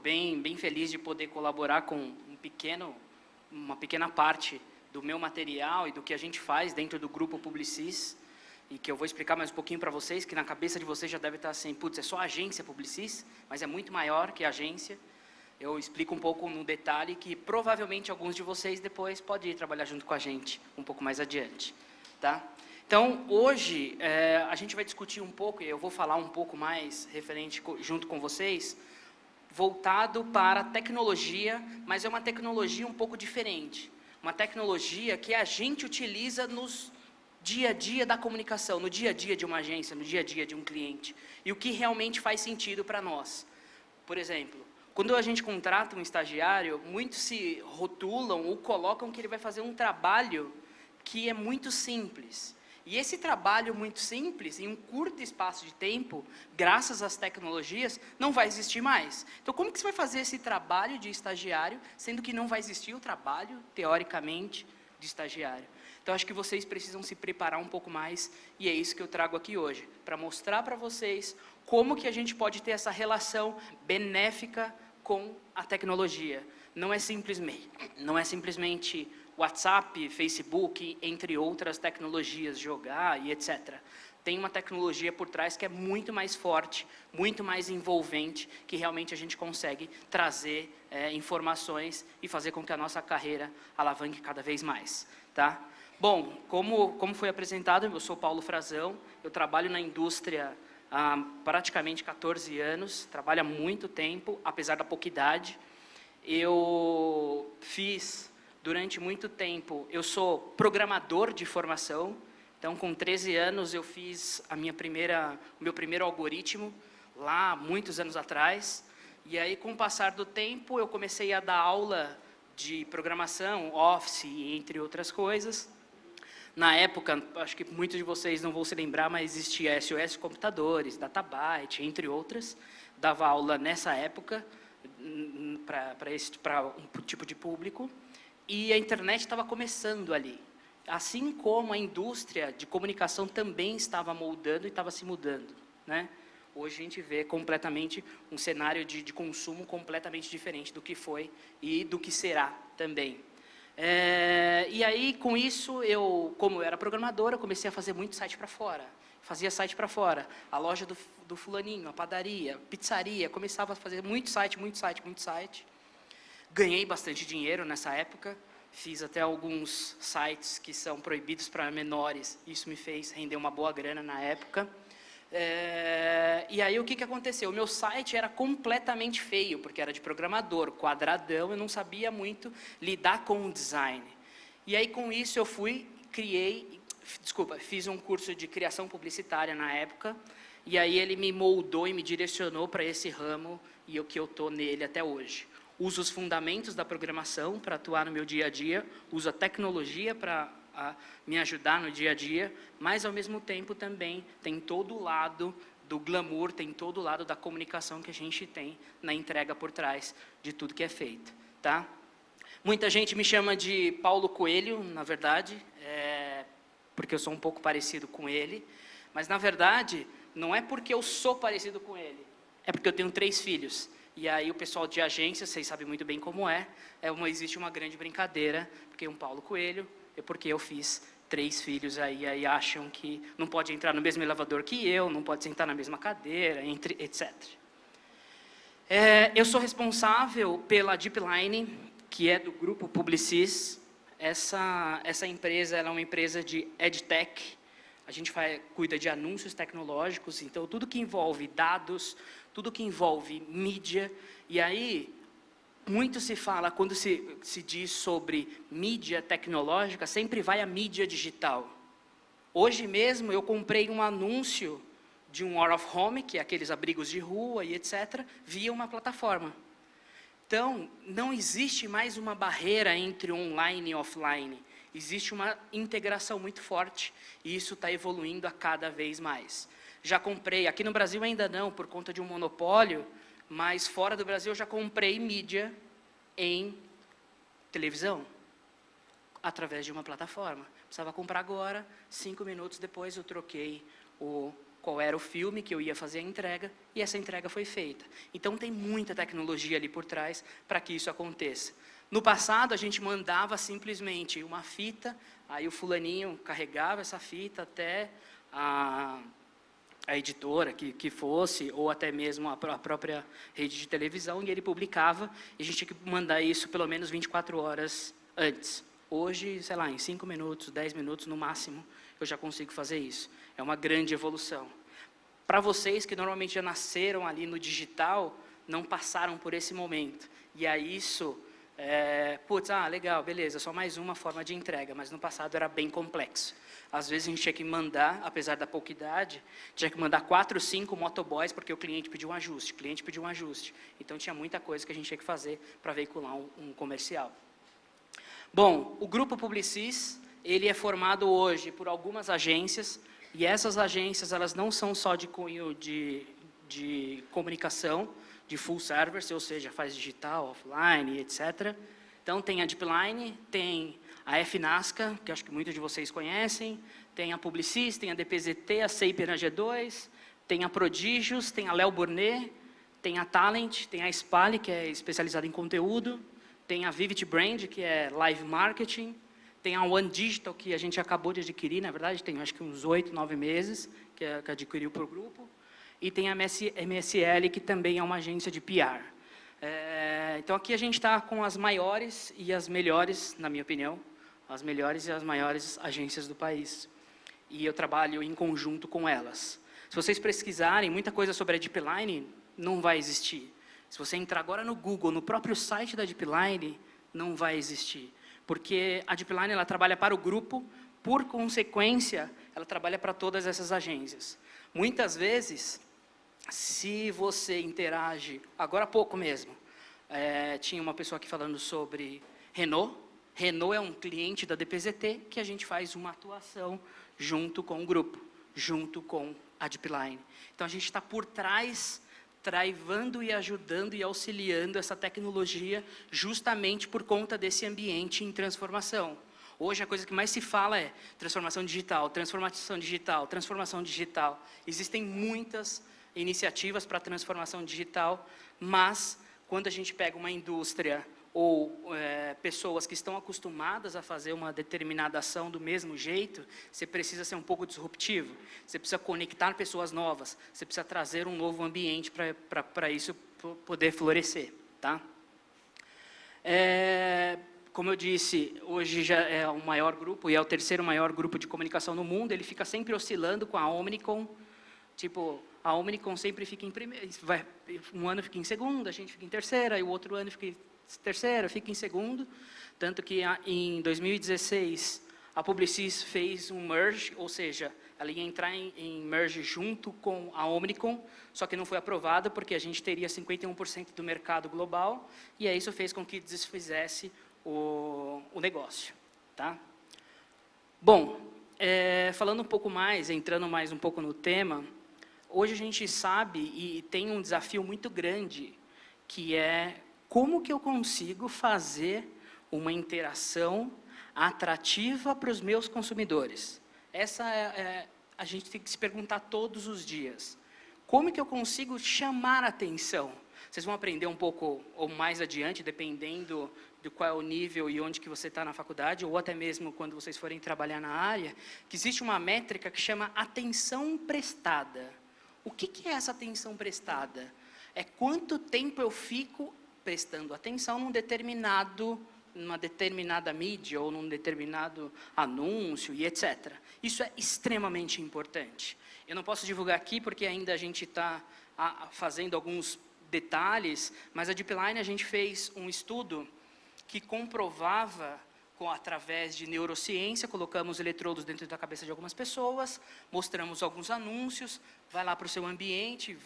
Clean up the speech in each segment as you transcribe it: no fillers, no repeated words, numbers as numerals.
bem feliz de poder colaborar com uma pequena parte do meu material e do que a gente faz dentro do Grupo Publicis, e que eu vou explicar mais um pouquinho para vocês, que na cabeça de vocês já deve estar assim, putz, é só agência Publicis, mas é muito maior que agência. Eu explico um pouco no detalhe que provavelmente alguns de vocês depois podem ir trabalhar junto com a gente um pouco mais adiante, tá? Então, hoje, a gente vai discutir um pouco, e eu vou falar um pouco mais referente junto com vocês, voltado para a tecnologia, mas é uma tecnologia um pouco diferente. Uma tecnologia que a gente utiliza nos dia a dia da comunicação, no dia a dia de uma agência, no dia a dia de um cliente. E o que realmente faz sentido para nós. Por exemplo, quando a gente contrata um estagiário, muitos se rotulam ou colocam que ele vai fazer um trabalho que é muito simples. E esse trabalho muito simples, em um curto espaço de tempo, graças às tecnologias, não vai existir mais. Então, como que você vai fazer esse trabalho de estagiário, sendo que não vai existir o trabalho, teoricamente, de estagiário? Então, acho que vocês precisam se preparar um pouco mais, e é isso que eu trago aqui hoje, para mostrar para vocês como que a gente pode ter essa relação benéfica com a tecnologia. Não é simplesmente WhatsApp, Facebook, entre outras tecnologias, jogar e etc. Tem uma tecnologia por trás que é muito mais forte, muito mais envolvente, que realmente a gente consegue trazer informações e fazer com que a nossa carreira alavanque cada vez mais, tá? Bom, como foi apresentado, eu sou Paulo Frazão, eu trabalho na indústria há praticamente 14 anos, trabalho há muito tempo, apesar da pouca idade. Eu fiz, durante muito tempo, eu sou programador de formação, então com 13 anos eu fiz o meu primeiro algoritmo, lá muitos anos atrás, e aí com o passar do tempo eu comecei a dar aula de programação, Office, entre outras coisas. Na época, acho que muitos de vocês não vão se lembrar, mas existia SOS Computadores, Databyte, entre outras. Dava aula nessa época para um tipo de público. E a internet estava começando ali. Assim como a indústria de comunicação também estava moldando e estava se mudando, né? Hoje a gente vê completamente um cenário de consumo completamente diferente do que foi e do que será também. E aí, com isso, como eu era programador, eu comecei a fazer muito site para fora. Fazia site para fora. A loja do fulaninho, a padaria, pizzaria, começava a fazer muito site. Ganhei bastante dinheiro nessa época. Fiz até alguns sites que são proibidos para menores. Isso me fez render uma boa grana na época. E aí, o que aconteceu? O meu site era completamente feio, porque era de programador, quadradão, eu não sabia muito lidar com o design. E aí, com isso, eu fiz um curso de criação publicitária na época, e aí ele me moldou e me direcionou para esse ramo, e que eu estou nele até hoje. Uso os fundamentos da programação para atuar no meu dia a dia, uso a tecnologia para me ajudar no dia a dia, mas, ao mesmo tempo, também tem todo o lado do glamour, tem todo o lado da comunicação que a gente tem na entrega por trás de tudo que é feito, tá? Muita gente me chama de Paulo Coelho, na verdade, porque eu sou um pouco parecido com ele, mas, na verdade, não é porque eu sou parecido com ele, é porque eu tenho 3 filhos. E aí o pessoal de agência, vocês sabem muito bem como existe uma grande brincadeira, porque um Paulo Coelho, porque eu fiz 3 filhos aí acham que não pode entrar no mesmo elevador que eu, não pode sentar na mesma cadeira, etc. Eu sou responsável pela Deepline, que é do grupo Publicis. Essa empresa ela é uma empresa de EdTech. A gente cuida de anúncios tecnológicos, então tudo que envolve dados, tudo que envolve mídia. E aí, muito se fala, quando se diz sobre mídia tecnológica, sempre vai a mídia digital. Hoje mesmo eu comprei um anúncio de um out of home, que é aqueles abrigos de rua e etc., via uma plataforma. Então, não existe mais uma barreira entre online e offline. Existe uma integração muito forte e isso está evoluindo a cada vez mais. Já comprei, aqui no Brasil ainda não, por conta de um monopólio, mas fora do Brasil eu já comprei mídia em televisão, através de uma plataforma. Precisava comprar agora, 5 minutos depois eu troquei qual era o filme que eu ia fazer a entrega, e essa entrega foi feita. Então, tem muita tecnologia ali por trás para que isso aconteça. No passado, a gente mandava simplesmente uma fita, aí o fulaninho carregava essa fita até a editora que fosse, ou até mesmo a própria rede de televisão, e ele publicava, e a gente tinha que mandar isso pelo menos 24 horas antes. Hoje, sei lá, em 5 minutos, 10 minutos no máximo, eu já consigo fazer isso. É uma grande evolução. Para vocês que normalmente já nasceram ali no digital, não passaram por esse momento. E aí isso, legal, beleza, só mais uma forma de entrega, mas no passado era bem complexo. Às vezes a gente tinha que mandar, apesar da pouca idade, tinha que mandar 4, 5 motoboys, porque o cliente pediu um ajuste, Então tinha muita coisa que a gente tinha que fazer para veicular um comercial. Bom, o Grupo Publicis, ele é formado hoje por algumas agências, e essas agências, elas não são só de cunho de comunicação, de full service, ou seja, faz digital, offline, etc. Então, tem a Deepline, tem a FNASCA, que acho que muitos de vocês conhecem, tem a Publicis, tem a DPZT, a Saper na G2, tem a Prodigious, tem a Léo Burnet, tem a Talent, tem a Spali, que é especializada em conteúdo, tem a Vivid Brand, que é live marketing, tem a One Digital, que a gente acabou de adquirir, na verdade, tem acho que uns 8, 9 meses, que adquiriu para o grupo, e tem a MSL, que também é uma agência de PR. Então, aqui a gente está com as maiores e as melhores, na minha opinião, as melhores e as maiores agências do país. E eu trabalho em conjunto com elas. Se vocês pesquisarem muita coisa sobre a Deepline, não vai existir. Se você entrar agora no Google, no próprio site da Deepline, não vai existir. Porque a Deepline, ela trabalha para o grupo, por consequência, ela trabalha para todas essas agências. Muitas vezes, se você interage, agora há pouco mesmo, tinha uma pessoa aqui falando sobre Renault. Renault é um cliente da DPZT que a gente faz uma atuação junto com o grupo, junto com a Deepline. Então, a gente está por trás, travando e ajudando e auxiliando essa tecnologia justamente por conta desse ambiente em transformação. Hoje, a coisa que mais se fala é transformação digital, transformação digital, transformação digital. Existem muitas iniciativas para transformação digital, mas quando a gente pega uma indústria ou pessoas que estão acostumadas a fazer uma determinada ação do mesmo jeito, você precisa ser um pouco disruptivo, você precisa conectar pessoas novas, você precisa trazer um novo ambiente para isso poder florescer. Tá? Como eu disse, hoje já é o maior grupo, e é o terceiro maior grupo de comunicação no mundo, ele fica sempre oscilando com a Omnicom, tipo, a Omnicom sempre fica em primeiro, um ano fica em segundo, a gente fica em terceira, e o outro ano fica em terceira, fica em segundo, tanto que em 2016 a Publicis fez um merge, ou seja, ela ia entrar em merge junto com a Omnicom, só que não foi aprovada porque a gente teria 51% do mercado global, e aí isso fez com que desfizesse o negócio. Tá? Bom, falando um pouco mais, entrando mais um pouco no tema, hoje a gente sabe e tem um desafio muito grande, que é como que eu consigo fazer uma interação atrativa para os meus consumidores. Essa a gente tem que se perguntar todos os dias. Como que eu consigo chamar a atenção? Vocês vão aprender um pouco ou mais adiante, dependendo de qual é o nível e onde que você está na faculdade, ou até mesmo quando vocês forem trabalhar na área, que existe uma métrica que chama atenção prestada. O que é essa atenção prestada? É quanto tempo eu fico prestando atenção numa determinada mídia ou num determinado anúncio e etc. Isso é extremamente importante. Eu não posso divulgar aqui porque ainda a gente está fazendo alguns detalhes, mas a Deepline a gente fez um estudo que comprovava, através de neurociência, colocamos eletrodos dentro da cabeça de algumas pessoas, mostramos alguns anúncios, vai lá para o seu ambiente,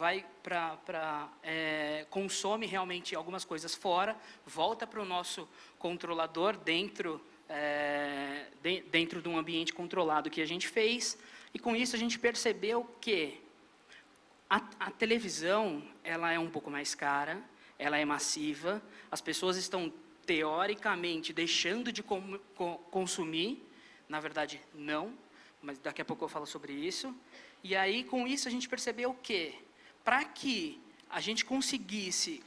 consome realmente algumas coisas fora, volta para o nosso controlador dentro de um ambiente controlado que a gente fez, e com isso a gente percebeu que a televisão, ela é um pouco mais cara, ela é massiva, as pessoas estão teoricamente deixando de consumir, na verdade não, mas daqui a pouco eu falo sobre isso. E aí, com isso, a gente percebeu que, para que a gente conseguisse,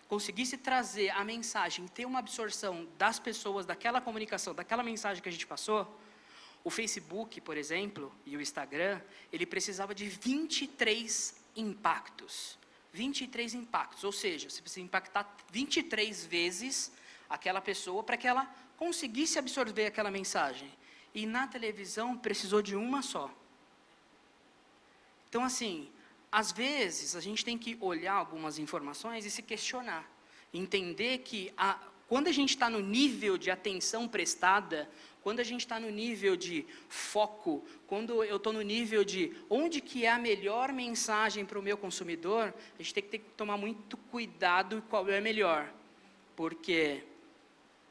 conseguisse trazer a mensagem, ter uma absorção das pessoas, daquela comunicação, daquela mensagem que a gente passou, o Facebook, por exemplo, e o Instagram, ele precisava de 23 impactos. 23 impactos, ou seja, você precisa impactar 23 vezes aquela pessoa para que ela conseguisse absorver aquela mensagem. E na televisão precisou de uma só. Então, assim, às vezes a gente tem que olhar algumas informações e se questionar. Entender que quando a gente está no nível de atenção prestada, quando a gente está no nível de foco, quando eu estou no nível de onde que é a melhor mensagem para o meu consumidor, a gente tem que tomar muito cuidado qual é melhor. Porque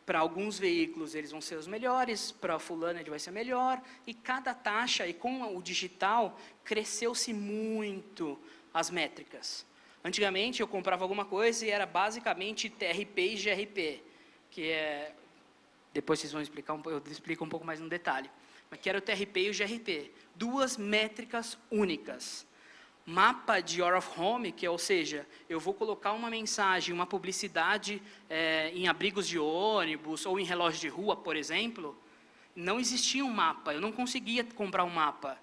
para alguns veículos eles vão ser os melhores, para fulano ele vai ser melhor, e cada taxa, e com o digital, cresceu-se muito as métricas. Antigamente eu comprava alguma coisa e era basicamente TRP e GRP, que é, depois vocês vão explicar, eu explico um pouco mais no detalhe, mas que era o TRP e o GRP, duas métricas únicas. Mapa de Hour of Home, que é, ou seja, eu vou colocar uma mensagem, uma publicidade em abrigos de ônibus ou em relógio de rua, por exemplo, não existia um mapa, eu não conseguia comprar um mapa.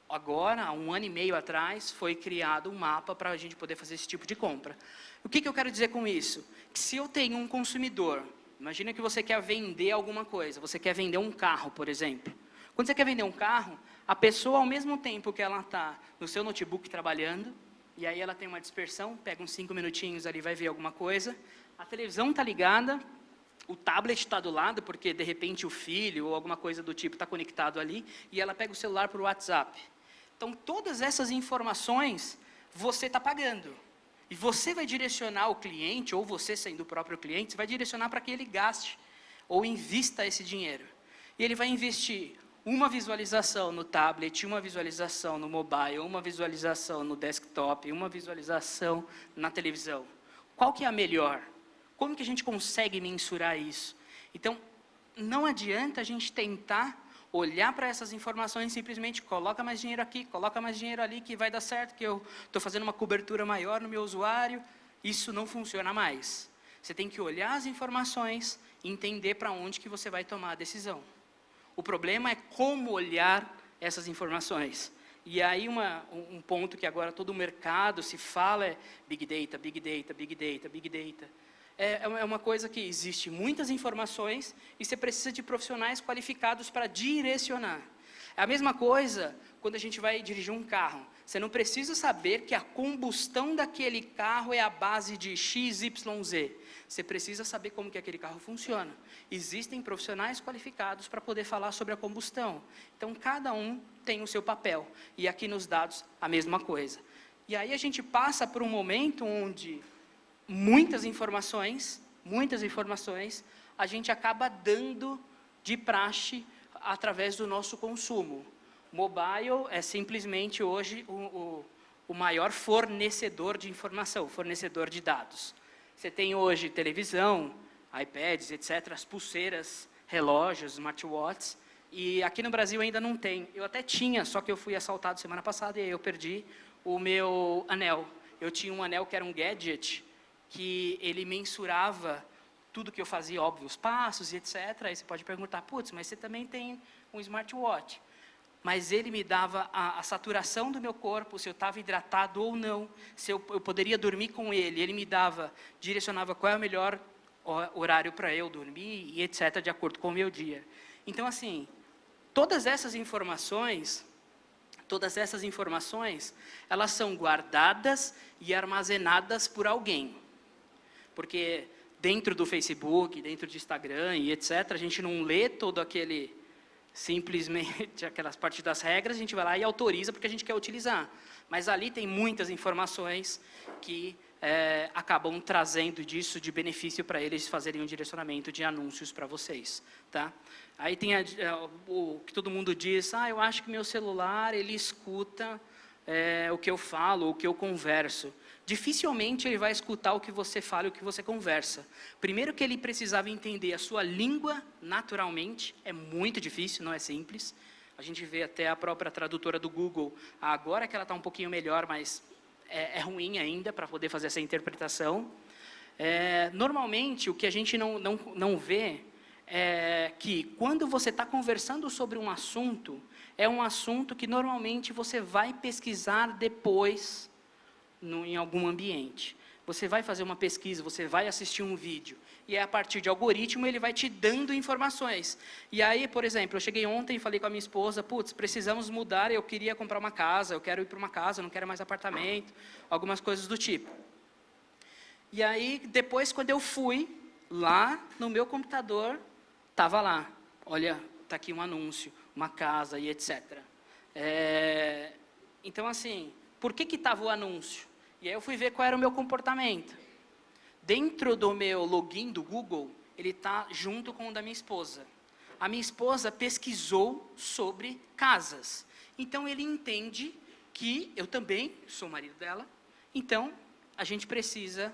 Agora, há 1 ano e meio atrás, foi criado um mapa para a gente poder fazer esse tipo de compra. O que eu quero dizer com isso? Que se eu tenho um consumidor, imagina que você quer vender alguma coisa, você quer vender um carro, por exemplo. Quando você quer vender um carro, a pessoa, ao mesmo tempo que ela está no seu notebook trabalhando, e aí ela tem uma dispersão, pega uns 5 minutinhos ali, vai ver alguma coisa, a televisão está ligada, o tablet está do lado, porque de repente o filho ou alguma coisa do tipo está conectado ali, e ela pega o celular para o WhatsApp. Então, todas essas informações você está pagando. E você vai direcionar o cliente, ou você sendo o próprio cliente, você vai direcionar para que ele gaste, ou invista esse dinheiro. E ele vai investir uma visualização no tablet, uma visualização no mobile, uma visualização no desktop, uma visualização na televisão. Qual que é a melhor? Como que a gente consegue mensurar isso? Então, não adianta a gente tentar olhar para essas informações e simplesmente coloca mais dinheiro aqui, coloca mais dinheiro ali, que vai dar certo, que eu estou fazendo uma cobertura maior no meu usuário. Isso não funciona mais. Você tem que olhar as informações e entender para onde que você vai tomar a decisão. O problema é como olhar essas informações. E aí um ponto que agora todo o mercado se fala é Big Data, Big Data, Big Data, Big Data. É uma coisa que existe muitas informações e você precisa de profissionais qualificados para direcionar. É a mesma coisa quando a gente vai dirigir um carro. Você não precisa saber que a combustão daquele carro é a base de X, Y, Z. Você precisa saber como que aquele carro funciona. Existem profissionais qualificados para poder falar sobre a combustão. Então, cada um tem o seu papel. E aqui nos dados, a mesma coisa. E aí a gente passa por um momento onde muitas informações, a gente acaba dando de praxe através do nosso consumo. Mobile é simplesmente hoje o maior fornecedor de informação, fornecedor de dados. Você tem hoje televisão, iPads, etc., as pulseiras, relógios, smartwatches, e aqui no Brasil ainda não tem. Eu até tinha, só que eu fui assaltado semana passada e aí eu perdi o meu anel. Eu tinha um anel que era um gadget, que ele mensurava tudo que eu fazia, óbvio, os passos e etc. Aí você pode perguntar, putz, mas você também tem um smartwatch. Mas ele me dava a saturação do meu corpo, se eu estava hidratado ou não, se eu poderia dormir com ele. Ele me dava, direcionava qual é o melhor horário para eu dormir e etc., de acordo com o meu dia. Então, assim, todas essas informações, elas são guardadas e armazenadas por alguém. Porque dentro do Facebook, dentro do Instagram e etc., a gente não lê todo aquele, simplesmente aquelas partes das regras, a gente vai lá e autoriza porque a gente quer utilizar. Mas ali tem muitas informações que acabam trazendo disso de benefício para eles fazerem um direcionamento de anúncios para vocês. Tá? Aí tem o que todo mundo diz, eu acho que meu celular ele escuta o que eu falo, o que eu converso. Dificilmente ele vai escutar o que você fala e o que você conversa. Primeiro que ele precisava entender a sua língua naturalmente, é muito difícil, não é simples. A gente vê até a própria tradutora do Google, agora que ela está um pouquinho melhor, mas é ruim ainda para poder fazer essa interpretação. Normalmente, o que a gente não vê é que quando você está conversando sobre um assunto, é um assunto que normalmente você vai pesquisar depois em algum ambiente. Você vai fazer uma pesquisa, você vai assistir um vídeo, e a partir de algoritmo ele vai te dando informações. E aí, por exemplo, eu cheguei ontem e falei com a minha esposa, putz, precisamos mudar, eu queria comprar uma casa, eu quero ir para uma casa, eu não quero mais apartamento, algumas coisas do tipo. E aí, depois, quando eu fui lá no meu computador, estava lá, olha, está aqui um anúncio, uma casa e etc. Então, assim, por que estava o anúncio? E aí eu fui ver qual era o meu comportamento. Dentro do meu login do Google, ele está junto com o da minha esposa. A minha esposa pesquisou sobre casas. Então, ele entende que eu também sou o marido dela. Então, a gente precisa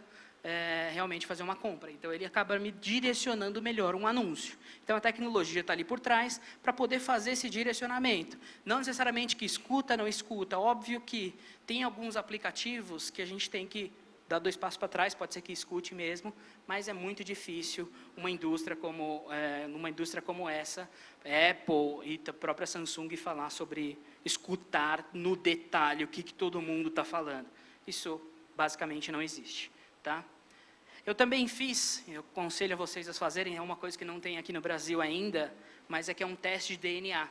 realmente fazer uma compra. Então, ele acaba me direcionando melhor um anúncio. Então, a tecnologia está ali por trás para poder fazer esse direcionamento. Não necessariamente que escuta, não escuta. Óbvio que tem alguns aplicativos que a gente tem que dar 2 passos para trás, pode ser que escute mesmo, mas é muito difícil numa indústria como essa, Apple e a própria Samsung falar sobre escutar no detalhe o que todo mundo está falando. Isso basicamente não existe. Tá? Eu também fiz, eu aconselho a vocês a fazerem, é uma coisa que não tem aqui no Brasil ainda, mas é que é um teste de DNA.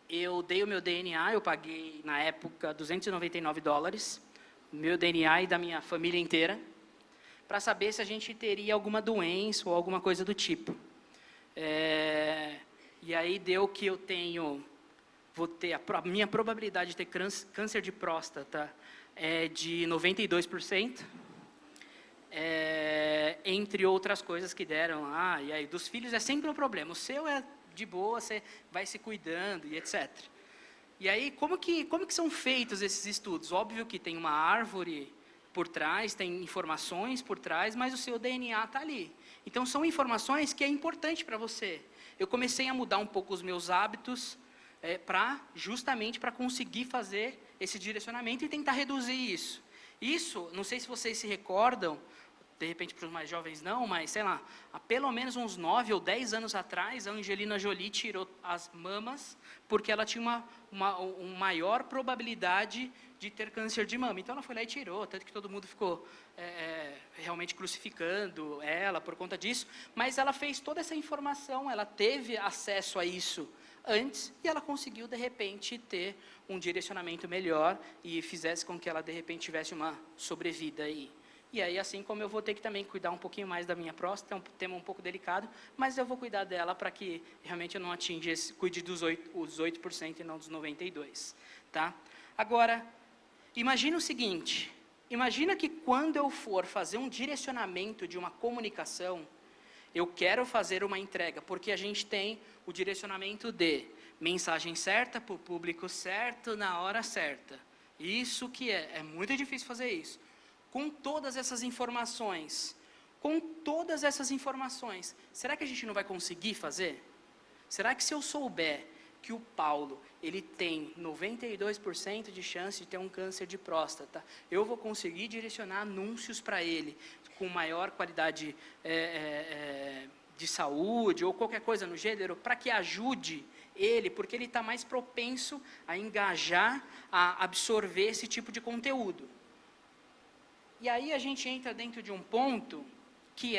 Eu dei o meu DNA, eu paguei na época $299, meu DNA e da minha família inteira, para saber se a gente teria alguma doença ou alguma coisa do tipo. E aí deu que eu vou ter a minha probabilidade de ter câncer de próstata é de 92%. Entre outras coisas que deram lá, e aí dos filhos é sempre um problema, o seu é de boa, você vai se cuidando e etc. E aí, como que são feitos esses estudos? Óbvio que tem uma árvore por trás, tem informações por trás, mas o seu DNA está ali. Então, são informações que é importante para você. Eu comecei a mudar um pouco os meus hábitos, justamente para conseguir fazer esse direcionamento e tentar reduzir isso. Isso, não sei se vocês se recordam, de repente para os mais jovens não, mas sei lá, há pelo menos uns 9 ou 10 anos atrás, a Angelina Jolie tirou as mamas porque ela tinha uma maior probabilidade de ter câncer de mama. Então ela foi lá e tirou, tanto que todo mundo ficou realmente crucificando ela por conta disso, mas ela fez toda essa informação, ela teve acesso a isso antes, e ela conseguiu, de repente, ter um direcionamento melhor e fizesse com que ela, de repente, tivesse uma sobrevida aí. E aí, assim como eu vou ter que também cuidar um pouquinho mais da minha próstata, é um tema um pouco delicado, mas eu vou cuidar dela para que realmente eu não atinja, cuide dos 8% e não dos 92%. Tá? Agora, imagina o seguinte, imagina que quando eu for fazer um direcionamento de uma comunicação, eu quero fazer uma entrega, porque a gente tem o direcionamento de mensagem certa, para o público certo, na hora certa. Isso que é muito difícil fazer isso. Com todas essas informações, será que a gente não vai conseguir fazer? Será que se eu souber que o Paulo, ele tem 92% de chance de ter um câncer de próstata, eu vou conseguir direcionar anúncios para ele, com maior qualidade de saúde, ou qualquer coisa no gênero, para que ajude ele, porque ele está mais propenso a engajar, a absorver esse tipo de conteúdo. E aí a gente entra dentro de um ponto que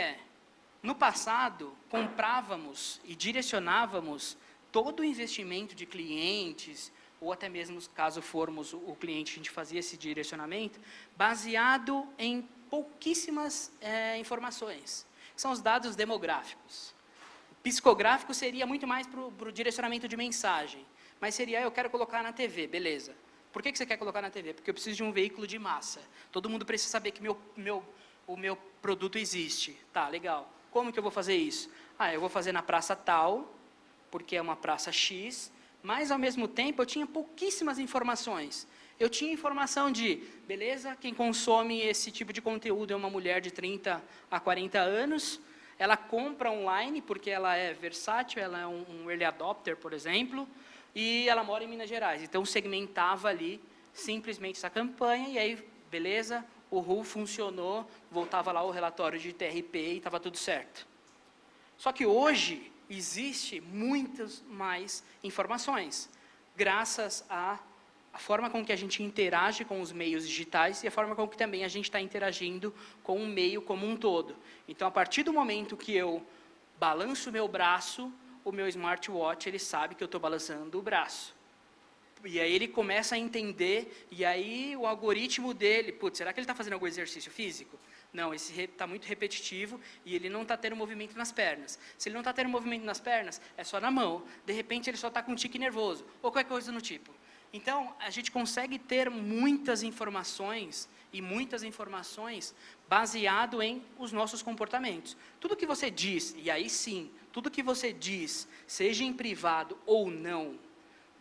no passado, comprávamos e direcionávamos todo o investimento de clientes, ou até mesmo caso formos o cliente, a gente fazia esse direcionamento, baseado em pouquíssimas informações. São os dados demográficos. O psicográfico seria muito mais para o direcionamento de mensagem, mas seria, eu quero colocar na TV, beleza. Por que você quer colocar na TV? Porque eu preciso de um veículo de massa. Todo mundo precisa saber que o meu produto existe. Tá, legal. Como que eu vou fazer isso? Eu vou fazer na praça tal, porque é uma praça X, mas ao mesmo tempo eu tinha pouquíssimas informações. Eu tinha informação de, beleza, quem consome esse tipo de conteúdo é uma mulher de 30 a 40 anos, ela compra online porque ela é versátil, ela é um early adopter, por exemplo, e ela mora em Minas Gerais. Então, segmentava ali simplesmente essa campanha, e aí, beleza, o RU funcionou, voltava lá o relatório de TRP e estava tudo certo. Só que hoje, existe muitas mais informações, graças à forma com que a gente interage com os meios digitais e a forma com que também a gente está interagindo com o meio como um todo. Então, a partir do momento que eu balanço o meu braço, o meu smartwatch, ele sabe que eu estou balançando o braço. E aí ele começa a entender, e aí o algoritmo dele, putz, será que ele está fazendo algum exercício físico? Não, esse está muito repetitivo e ele não está tendo movimento nas pernas. Se ele não está tendo movimento nas pernas, é só na mão. De repente ele só está com um tique nervoso, ou qualquer coisa do tipo. Então, a gente consegue ter muitas informações, e muitas informações, baseado em os nossos comportamentos. Tudo que você diz, e aí sim, tudo que você diz, seja em privado ou não,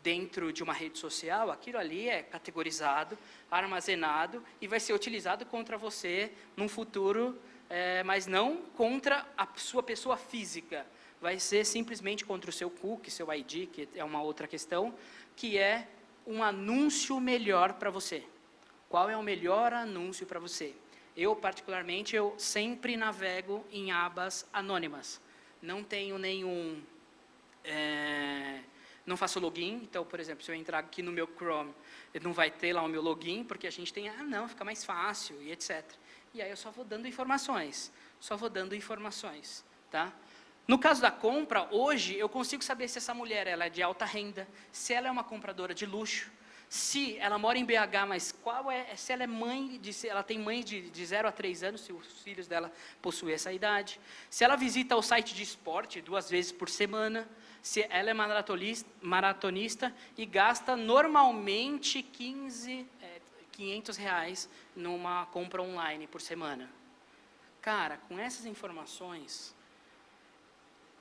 dentro de uma rede social, aquilo ali é categorizado, armazenado, e vai ser utilizado contra você num futuro, mas não contra a sua pessoa física. Vai ser simplesmente contra o seu cookie, seu ID, que é uma outra questão, que é um anúncio melhor para você. Qual é o melhor anúncio para você? Eu, particularmente, eu sempre navego em abas anônimas. Não tenho nenhum... não faço login, então, por exemplo, se eu entrar aqui no meu Chrome, não vai ter lá o meu login, porque a gente tem, não, fica mais fácil, e etc. E aí eu só vou dando informações, tá? No caso da compra, hoje, eu consigo saber se essa mulher ela é de alta renda, se ela é uma compradora de luxo, se ela mora em BH, mas se ela é mãe, se ela tem mãe de 0 a 3 anos, se os filhos dela possuem essa idade, se ela visita o site de esporte 2 vezes por semana, se ela é maratonista e gasta normalmente R$500 numa compra online por semana. Cara, com essas informações,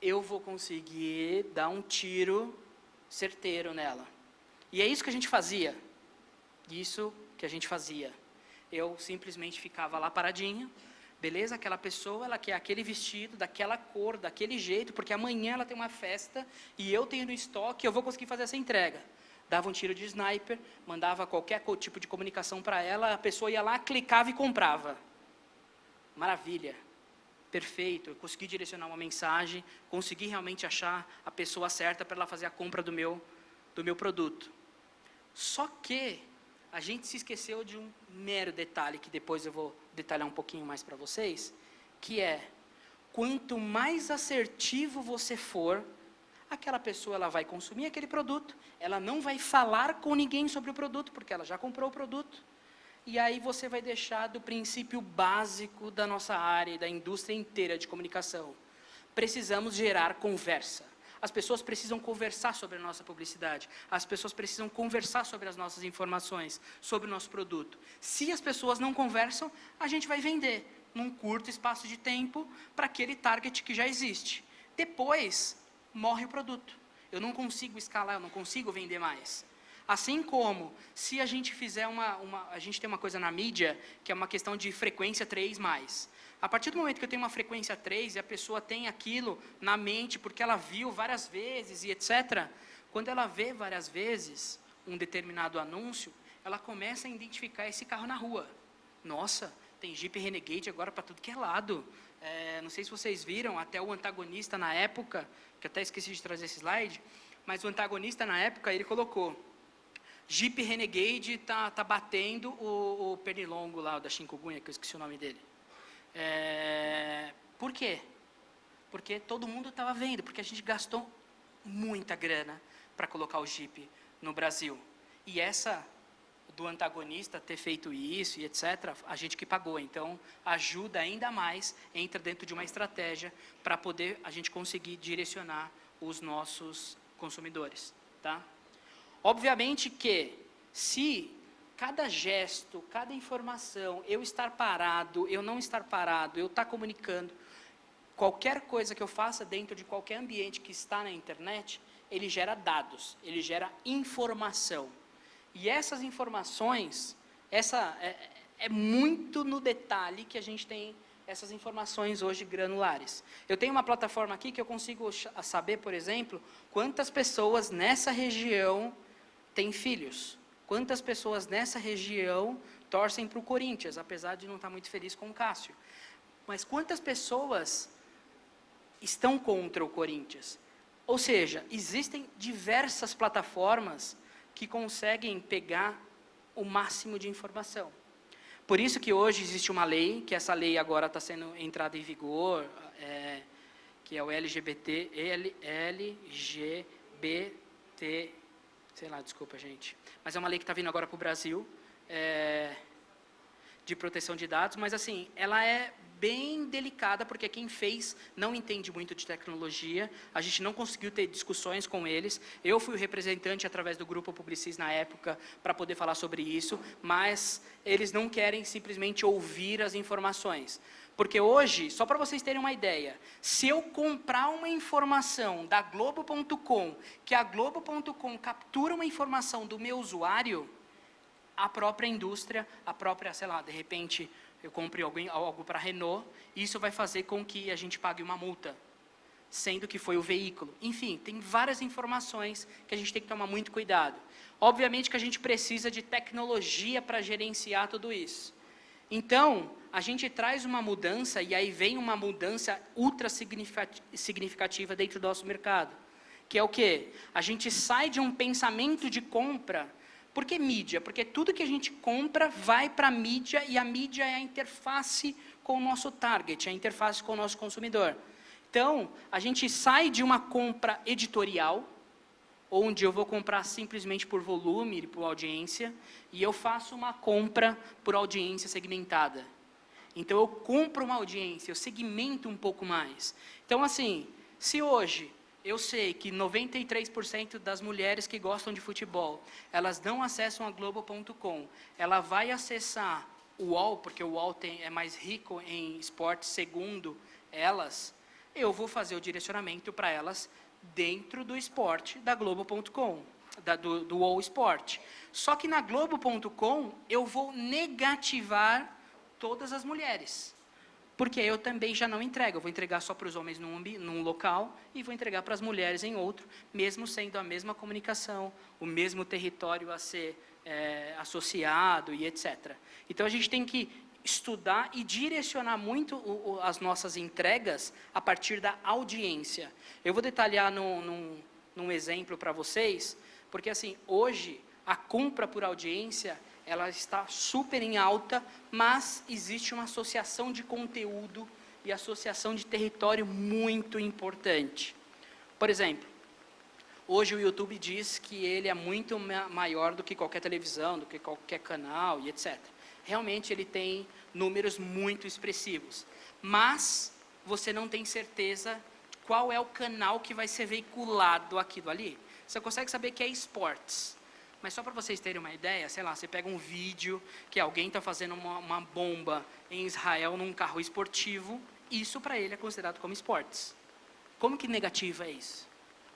eu vou conseguir dar um tiro certeiro nela. E é isso que a gente fazia. Eu simplesmente ficava lá paradinho, beleza? Aquela pessoa, ela quer aquele vestido, daquela cor, daquele jeito, porque amanhã ela tem uma festa e eu tenho no estoque, eu vou conseguir fazer essa entrega. Dava um tiro de sniper, mandava qualquer tipo de comunicação para ela, a pessoa ia lá, clicava e comprava. Maravilha. Perfeito, eu consegui direcionar uma mensagem, consegui realmente achar a pessoa certa para ela fazer a compra do meu produto. Só que a gente se esqueceu de um mero detalhe, que depois eu vou detalhar um pouquinho mais para vocês, que é, quanto mais assertivo você for, aquela pessoa ela vai consumir aquele produto, ela não vai falar com ninguém sobre o produto, porque ela já comprou o produto, e aí você vai deixar do princípio básico da nossa área e da indústria inteira de comunicação. Precisamos gerar conversa. As pessoas precisam conversar sobre a nossa publicidade. As pessoas precisam conversar sobre as nossas informações, sobre o nosso produto. Se as pessoas não conversam, a gente vai vender num curto espaço de tempo para aquele target que já existe. Depois, morre o produto. Eu não consigo escalar, eu não consigo vender mais. Assim como, se a gente fizer a gente tem uma coisa na mídia, que é uma questão de frequência 3+. A partir do momento que eu tenho uma frequência 3 e a pessoa tem aquilo na mente, porque ela viu várias vezes e etc., quando ela vê várias vezes um determinado anúncio, ela começa a identificar esse carro na rua. Nossa, tem Jeep Renegade agora para tudo que é lado. Não sei se vocês viram, até o antagonista na época, que eu até esqueci de trazer esse slide, mas o antagonista na época, ele colocou: Jeep Renegade tá batendo o pernilongo lá, o da chikungunya, que eu esqueci o nome dele. Por quê? Porque todo mundo estava vendo, porque a gente gastou muita grana para colocar o Jeep no Brasil. E essa do antagonista ter feito isso e etc., a gente que pagou. Então, ajuda ainda mais, entra dentro de uma estratégia para poder a gente conseguir direcionar os nossos consumidores. Tá? Obviamente que, se cada gesto, cada informação, eu estar parado, eu não estar parado, eu estar comunicando, qualquer coisa que eu faça dentro de qualquer ambiente que está na internet, ele gera dados, ele gera informação. E essas informações, é muito no detalhe que a gente tem essas informações hoje granulares. Eu tenho uma plataforma aqui que eu consigo saber, por exemplo, quantas pessoas nessa região têm filhos. Quantas pessoas nessa região torcem para o Corinthians, apesar de não estar muito feliz com o Cássio. Mas quantas pessoas estão contra o Corinthians? Ou seja, existem diversas plataformas que conseguem pegar o máximo de informação. Por isso que hoje existe uma lei, que essa lei agora está sendo entrada em vigor, que é o LGBT, sei lá, desculpa, gente. Mas é uma lei que está vindo agora para o Brasil, de proteção de dados, mas assim, ela é bem delicada, porque quem fez não entende muito de tecnologia, a gente não conseguiu ter discussões com eles, eu fui o representante através do Grupo Publicis na época, para poder falar sobre isso, mas eles não querem simplesmente ouvir as informações. Porque hoje, só para vocês terem uma ideia, se eu comprar uma informação da Globo.com, que a Globo.com captura uma informação do meu usuário, a própria indústria, sei lá, de repente eu compre algo para a Renault, isso vai fazer com que a gente pague uma multa, sendo que foi o veículo. Enfim, tem várias informações que a gente tem que tomar muito cuidado. Obviamente que a gente precisa de tecnologia para gerenciar tudo isso. Então, a gente traz uma mudança, e aí vem uma mudança ultra significativa dentro do nosso mercado, que é o quê? A gente sai de um pensamento de compra. Por que mídia? Porque tudo que a gente compra vai para a mídia, e a mídia é a interface com o nosso target, a interface com o nosso consumidor. Então, a gente sai de uma compra editorial, onde eu vou comprar simplesmente por volume e por audiência, e eu faço uma compra por audiência segmentada. Então, eu compro uma audiência, eu segmento um pouco mais. Então, assim, se hoje eu sei que 93% das mulheres que gostam de futebol, elas não acessam a Globo.com, ela vai acessar o UOL, porque o UOL é mais rico em esportes, segundo elas, eu vou fazer o direcionamento para elas dentro do esporte da Globo.com, do UOL Esporte. Só que na Globo.com eu vou negativar todas as mulheres. Porque eu também já não entrego, eu vou entregar só para os homens num local e vou entregar para as mulheres em outro, mesmo sendo a mesma comunicação, o mesmo território a ser associado e etc. Então, a gente tem que estudar e direcionar muito as nossas entregas a partir da audiência. Eu vou detalhar num exemplo para vocês, porque assim, hoje, a compra por audiência, ela está super em alta, mas existe uma associação de conteúdo e associação de território muito importante. Por exemplo, hoje o YouTube diz que ele é muito maior do que qualquer televisão, do que qualquer canal e etc. Realmente ele tem números muito expressivos, mas você não tem certeza qual é o canal que vai ser veiculado aquilo ali. Você consegue saber que é esportes. Mas só para vocês terem uma ideia, sei lá, você pega um vídeo que alguém está fazendo uma bomba em Israel num carro esportivo, isso para ele é considerado como esportes. Como que negativo é isso?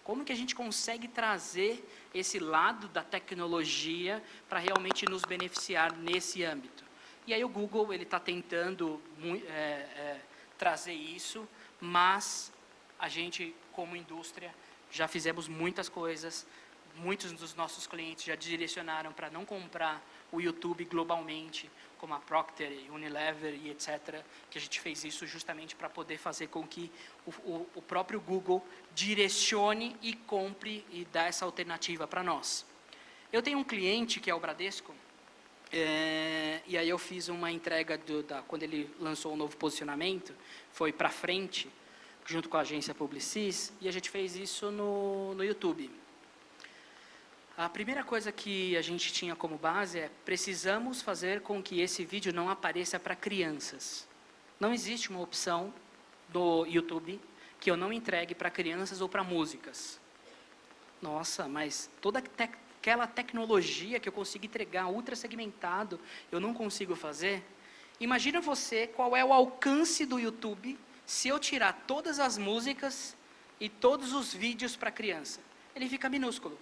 Como que a gente consegue trazer esse lado da tecnologia para realmente nos beneficiar nesse âmbito? E aí o Google está tentando trazer isso, mas a gente, como indústria, já fizemos muitas coisas. Muitos dos nossos clientes já direcionaram para não comprar o YouTube globalmente, como a Procter, Unilever e etc., que a gente fez isso justamente para poder fazer com que o próprio Google direcione e compre e dá essa alternativa para nós. Eu tenho um cliente que é o Bradesco, e aí eu fiz uma entrega quando ele lançou um novo posicionamento, foi para frente, junto com a agência Publicis, e a gente fez isso no YouTube. A primeira coisa que a gente tinha como base é: precisamos fazer com que esse vídeo não apareça para crianças. Não existe uma opção do YouTube que eu não entregue para crianças ou para músicas. Nossa, mas toda aquela tecnologia que eu consigo entregar ultra segmentado, eu não consigo fazer? Imagina você qual é o alcance do YouTube se eu tirar todas as músicas e todos os vídeos para criança. Ele fica minúsculo.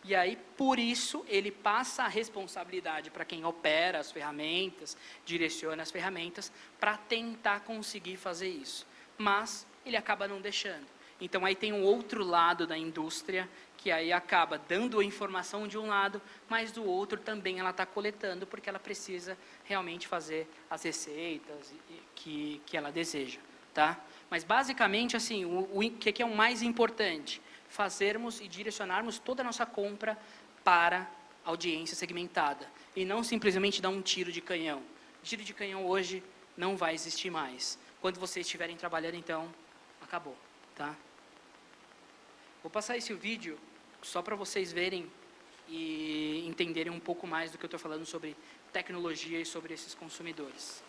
E aí, por isso, ele passa a responsabilidade para quem opera as ferramentas, direciona as ferramentas, para tentar conseguir fazer isso. Mas ele acaba não deixando. Então, aí tem um outro lado da indústria, que aí acaba dando a informação de um lado, mas do outro também ela está coletando, porque ela precisa realmente fazer as receitas que ela deseja. Tá? Mas, basicamente, assim, o que é o mais importante? Fazermos e direcionarmos toda a nossa compra para audiência segmentada. E não simplesmente dar um tiro de canhão. Tiro de canhão hoje não vai existir mais. Quando vocês estiverem trabalhando, então, acabou. Tá? Vou passar esse vídeo só para vocês verem e entenderem um pouco mais do que eu estou falando sobre tecnologia e sobre esses consumidores.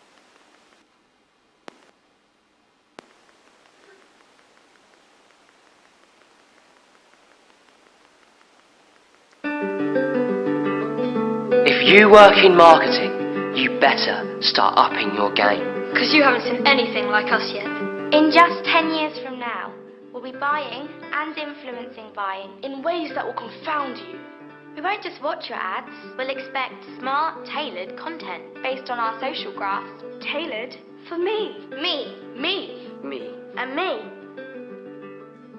If you work in marketing, you better start upping your game. Because you haven't seen anything like us yet. In just 10 years from now, we'll be buying and influencing buying In ways that will confound you. We won't just watch your ads, we'll expect smart, tailored content based on our social graphs. Tailored for me. Me, Me. and me.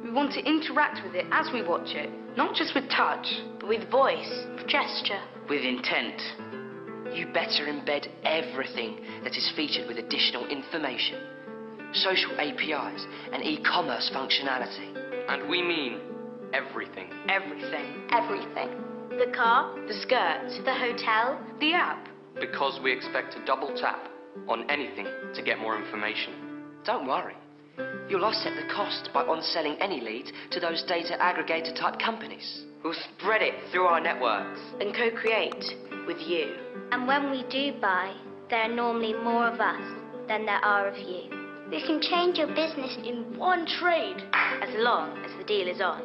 We want to interact with it as we watch it. Not just with touch, But with voice, gesture. With intent. You better embed everything that is featured with additional information, social APIs, and e-commerce functionality. And we mean everything. everything. Everything. The car, The skirt, the hotel, the app. Because we expect to double tap on anything to get more information. Don't worry. You'll offset the cost by on-selling any leads to those data aggregator type companies. We'll spread it through our networks. And co-create with you. and when we do buy, there are normally more of us than there are of you. We can change your business in one trade, as long as the deal is on.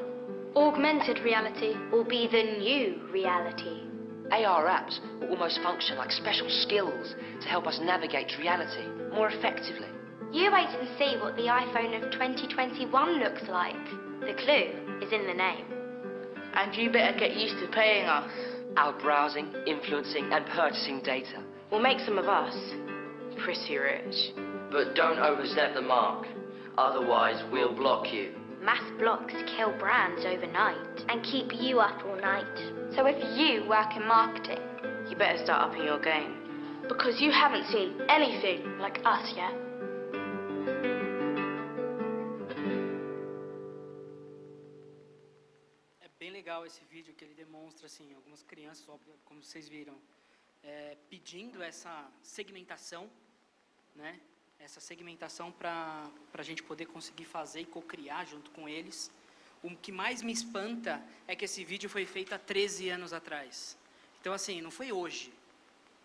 Augmented reality will be the new reality. AR apps will almost function like special skills to help us navigate reality more effectively. You wait and see what the iPhone of 2021 looks like. The clue is in the name. And you better get used to paying us. Our browsing, influencing, and purchasing data. Will make some of us pretty rich. But don't overstep the mark, otherwise we'll block you. Mass blocks kill brands overnight and keep you up all night. So if you work in marketing, You better start upping your game. Because you haven't seen anything like us yet. É bem legal esse vídeo que ele demonstra, assim, algumas crianças, óbvio, como vocês viram, pedindo essa segmentação, né? Essa segmentação para a gente poder conseguir fazer e co-criar junto com eles. O que mais me espanta é que esse vídeo foi feito há 13 anos atrás. Então, assim, não foi hoje.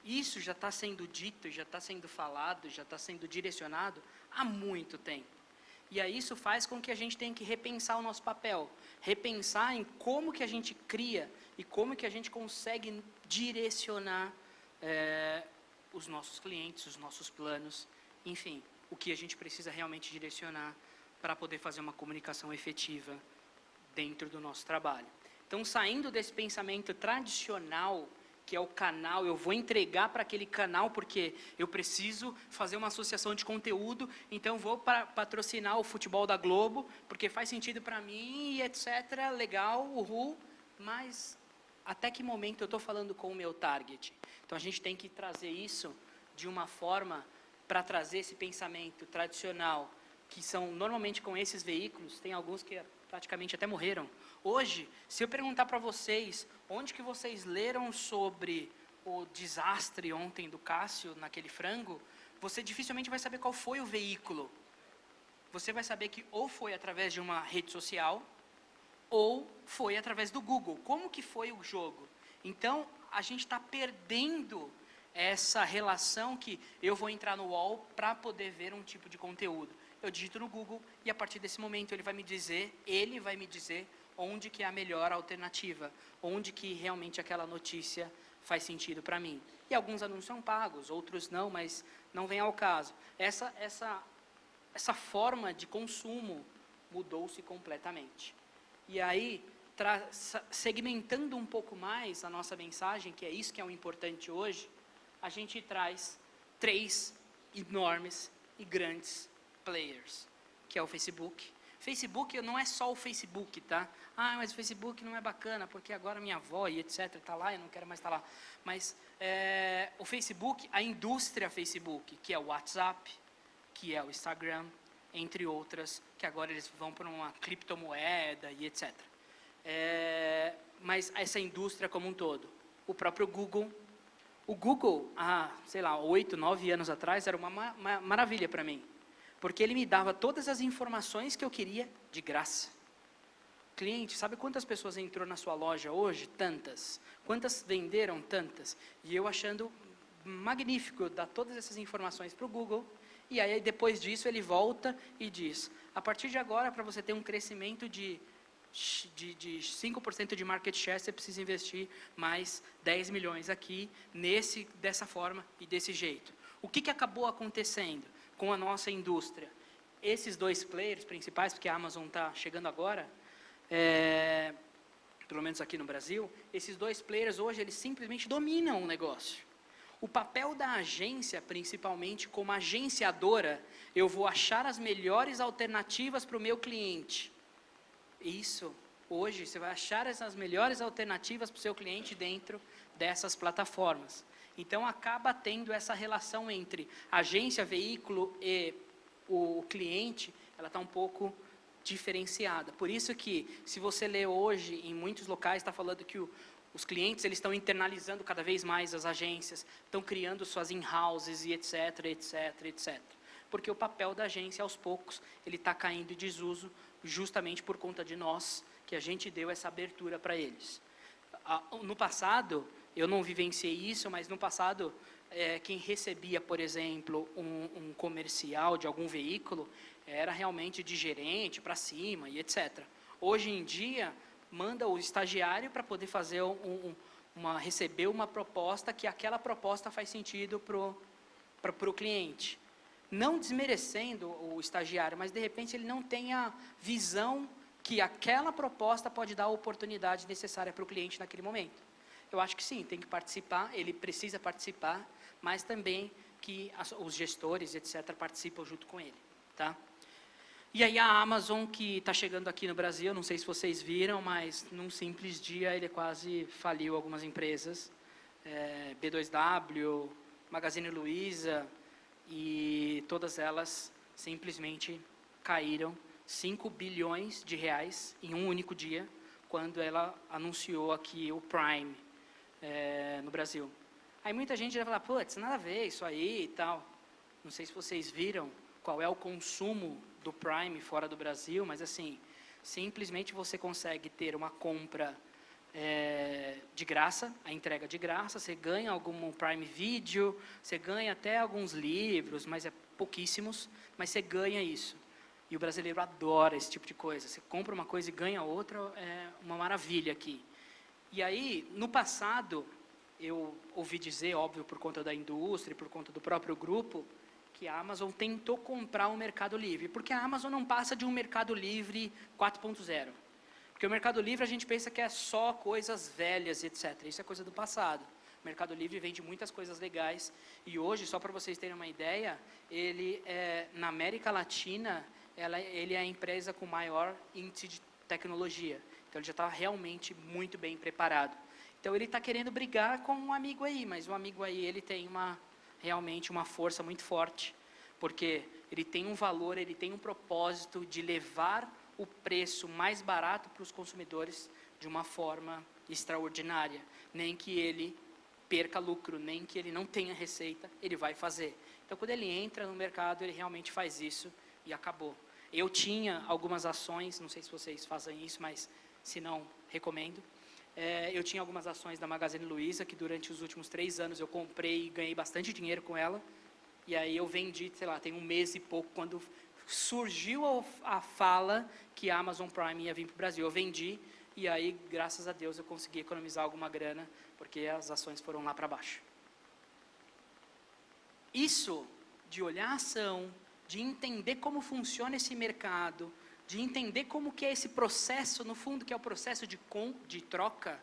Isso já está sendo dito, já está sendo falado, já está sendo direcionado há muito tempo. E aí isso faz com que a gente tenha que repensar o nosso papel. Repensar em como que a gente cria e como que a gente consegue direcionar os nossos clientes, os nossos planos, enfim, o que a gente precisa realmente direcionar para poder fazer uma comunicação efetiva dentro do nosso trabalho. Então, saindo desse pensamento tradicional, que é o canal, eu vou entregar para aquele canal porque eu preciso fazer uma associação de conteúdo, então vou patrocinar o futebol da Globo, porque faz sentido para mim, e etc., legal, uhul, mas até que momento eu estou falando com o meu target? Então, a gente tem que trazer isso de uma forma para trazer esse pensamento tradicional, que são normalmente com esses veículos, tem alguns que praticamente até morreram. Hoje, se eu perguntar para vocês, onde que vocês leram sobre o desastre ontem do Cássio, naquele frango, você dificilmente vai saber qual foi o veículo. Você vai saber que ou foi através de uma rede social, ou foi através do Google. Como que foi o jogo? Então, a gente está perdendo essa relação que eu vou entrar no UOL para poder ver um tipo de conteúdo. Eu digito no Google e a partir desse momento ele vai me dizer onde que é a melhor alternativa, onde que realmente aquela notícia faz sentido para mim. E alguns anúncios são pagos, outros não, mas não vem ao caso. Essa forma de consumo mudou-se completamente. E aí, segmentando um pouco mais a nossa mensagem, que é isso que é o importante hoje, a gente traz 3 enormes e grandes players, que é o Facebook. Facebook não é só o Facebook, tá? Ah, mas o Facebook não é bacana, porque agora minha avó e etc. está lá, eu não quero mais estar lá. Mas o Facebook, a indústria Facebook, que é o WhatsApp, que é o Instagram, entre outras, que agora eles vão para uma criptomoeda e etc. Mas essa indústria como um todo. O próprio Google. O Google, sei lá, 8, 9 anos atrás, era uma maravilha para mim. Porque ele me dava todas as informações que eu queria de graça. Cliente, sabe quantas pessoas entrou na sua loja hoje? Tantas. Quantas venderam? Tantas. E eu achando magnífico dar todas essas informações para o Google. E aí, depois disso, ele volta e diz, a partir de agora, para você ter um crescimento de 5% de market share, você precisa investir mais 10 milhões aqui, dessa forma e desse jeito. O que acabou acontecendo com a nossa indústria? Esses 2 players principais, porque a Amazon está chegando agora, pelo menos aqui no Brasil, esses 2 players hoje, eles simplesmente dominam o negócio. O papel da agência, principalmente como agenciadora, eu vou achar as melhores alternativas para o meu cliente. Isso, hoje, você vai achar as melhores alternativas para o seu cliente dentro dessas plataformas. Então, acaba tendo essa relação entre agência, veículo e o cliente, ela está um pouco diferenciada. Por isso que, se você lê hoje, em muitos locais, está falando que os clientes eles estão internalizando cada vez mais as agências, estão criando suas in-houses e etc, etc, etc. Porque o papel da agência, aos poucos, ele está caindo em desuso, justamente por conta de nós, que a gente deu essa abertura para eles. No passado, eu não vivenciei isso, mas no passado, quem recebia, por exemplo, um comercial de algum veículo, era realmente de gerente para cima e etc. Hoje em dia, manda o estagiário para poder fazer receber uma proposta, que aquela proposta faz sentido para o cliente. Não desmerecendo o estagiário, mas de repente ele não tem a visão que aquela proposta pode dar a oportunidade necessária para o cliente naquele momento. Eu acho que sim, tem que participar, ele precisa participar, mas também que os gestores, etc., participam junto com ele. Tá? E aí a Amazon, que está chegando aqui no Brasil, não sei se vocês viram, mas num simples dia ele quase faliu algumas empresas. B2W, Magazine Luiza, e todas elas simplesmente caíram 5 bilhões de reais em um único dia, quando ela anunciou aqui o Prime no Brasil. Aí muita gente vai falar, putz, nada a ver isso aí e tal. Não sei se vocês viram qual é o consumo do Prime fora do Brasil, mas assim, simplesmente você consegue ter uma compra de graça, a entrega de graça, você ganha algum Prime Video, você ganha até alguns livros, mas é pouquíssimos, mas você ganha isso. E o brasileiro adora esse tipo de coisa. Você compra uma coisa e ganha outra, é uma maravilha aqui. E aí, no passado, eu ouvi dizer, óbvio, por conta da indústria, por conta do próprio grupo, que a Amazon tentou comprar o Mercado Livre, porque a Amazon não passa de um Mercado Livre 4.0. Porque o Mercado Livre a gente pensa que é só coisas velhas, etc. Isso é coisa do passado. O Mercado Livre vende muitas coisas legais. E hoje, só para vocês terem uma ideia, ele na América Latina, ele é a empresa com maior índice de tecnologia. Então, ele já está realmente muito bem preparado. Então, ele está querendo brigar com um amigo aí, mas o amigo aí, ele tem realmente uma força muito forte, porque ele tem um valor, ele tem um propósito de levar o preço mais barato para os consumidores de uma forma extraordinária. Nem que ele perca lucro, nem que ele não tenha receita, ele vai fazer. Então, quando ele entra no mercado, ele realmente faz isso e acabou. Eu tinha algumas ações, não sei se vocês fazem isso, mas se não, recomendo. Eu tinha algumas ações da Magazine Luiza, que durante os últimos 3 anos eu comprei e ganhei bastante dinheiro com ela. E aí eu vendi, sei lá, tem 1 mês e pouco, quando surgiu a fala que a Amazon Prime ia vir para o Brasil. Eu vendi e aí, graças a Deus, eu consegui economizar alguma grana, porque as ações foram lá para baixo. Isso de olhar a ação, de entender como funciona esse mercado, de entender como que é esse processo, no fundo, que é o processo de troca,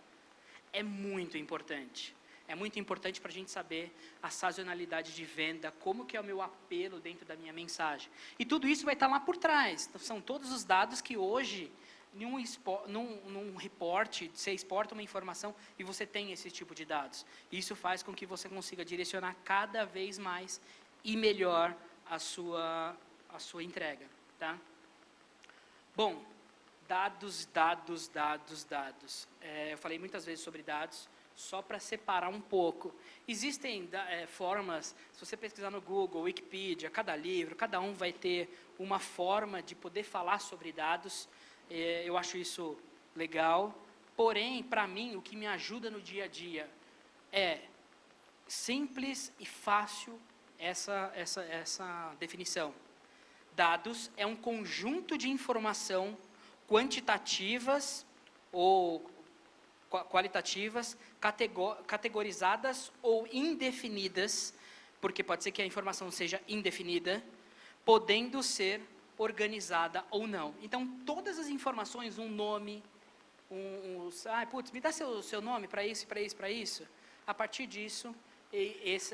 é muito importante. É muito importante para a gente saber a sazonalidade de venda, como que é o meu apelo dentro da minha mensagem. E tudo isso vai estar lá por trás. Então, são todos os dados que hoje, num reporte, você exporta uma informação e você tem esse tipo de dados. Isso faz com que você consiga direcionar cada vez mais e melhor a sua entrega. Tá? Bom, dados. Eu falei muitas vezes sobre dados, só para separar um pouco. Existem formas, se você pesquisar no Google, Wikipedia, cada livro, cada um vai ter uma forma de poder falar sobre dados. Eu acho isso legal. Porém, para mim, o que me ajuda no dia a dia é simples e fácil essa definição. Dados é um conjunto de informação quantitativas ou qualitativas, categorizadas ou indefinidas, porque pode ser que a informação seja indefinida, podendo ser organizada ou não. Então, todas as informações, um nome, me dá seu nome para isso, para isso, para isso. A partir disso,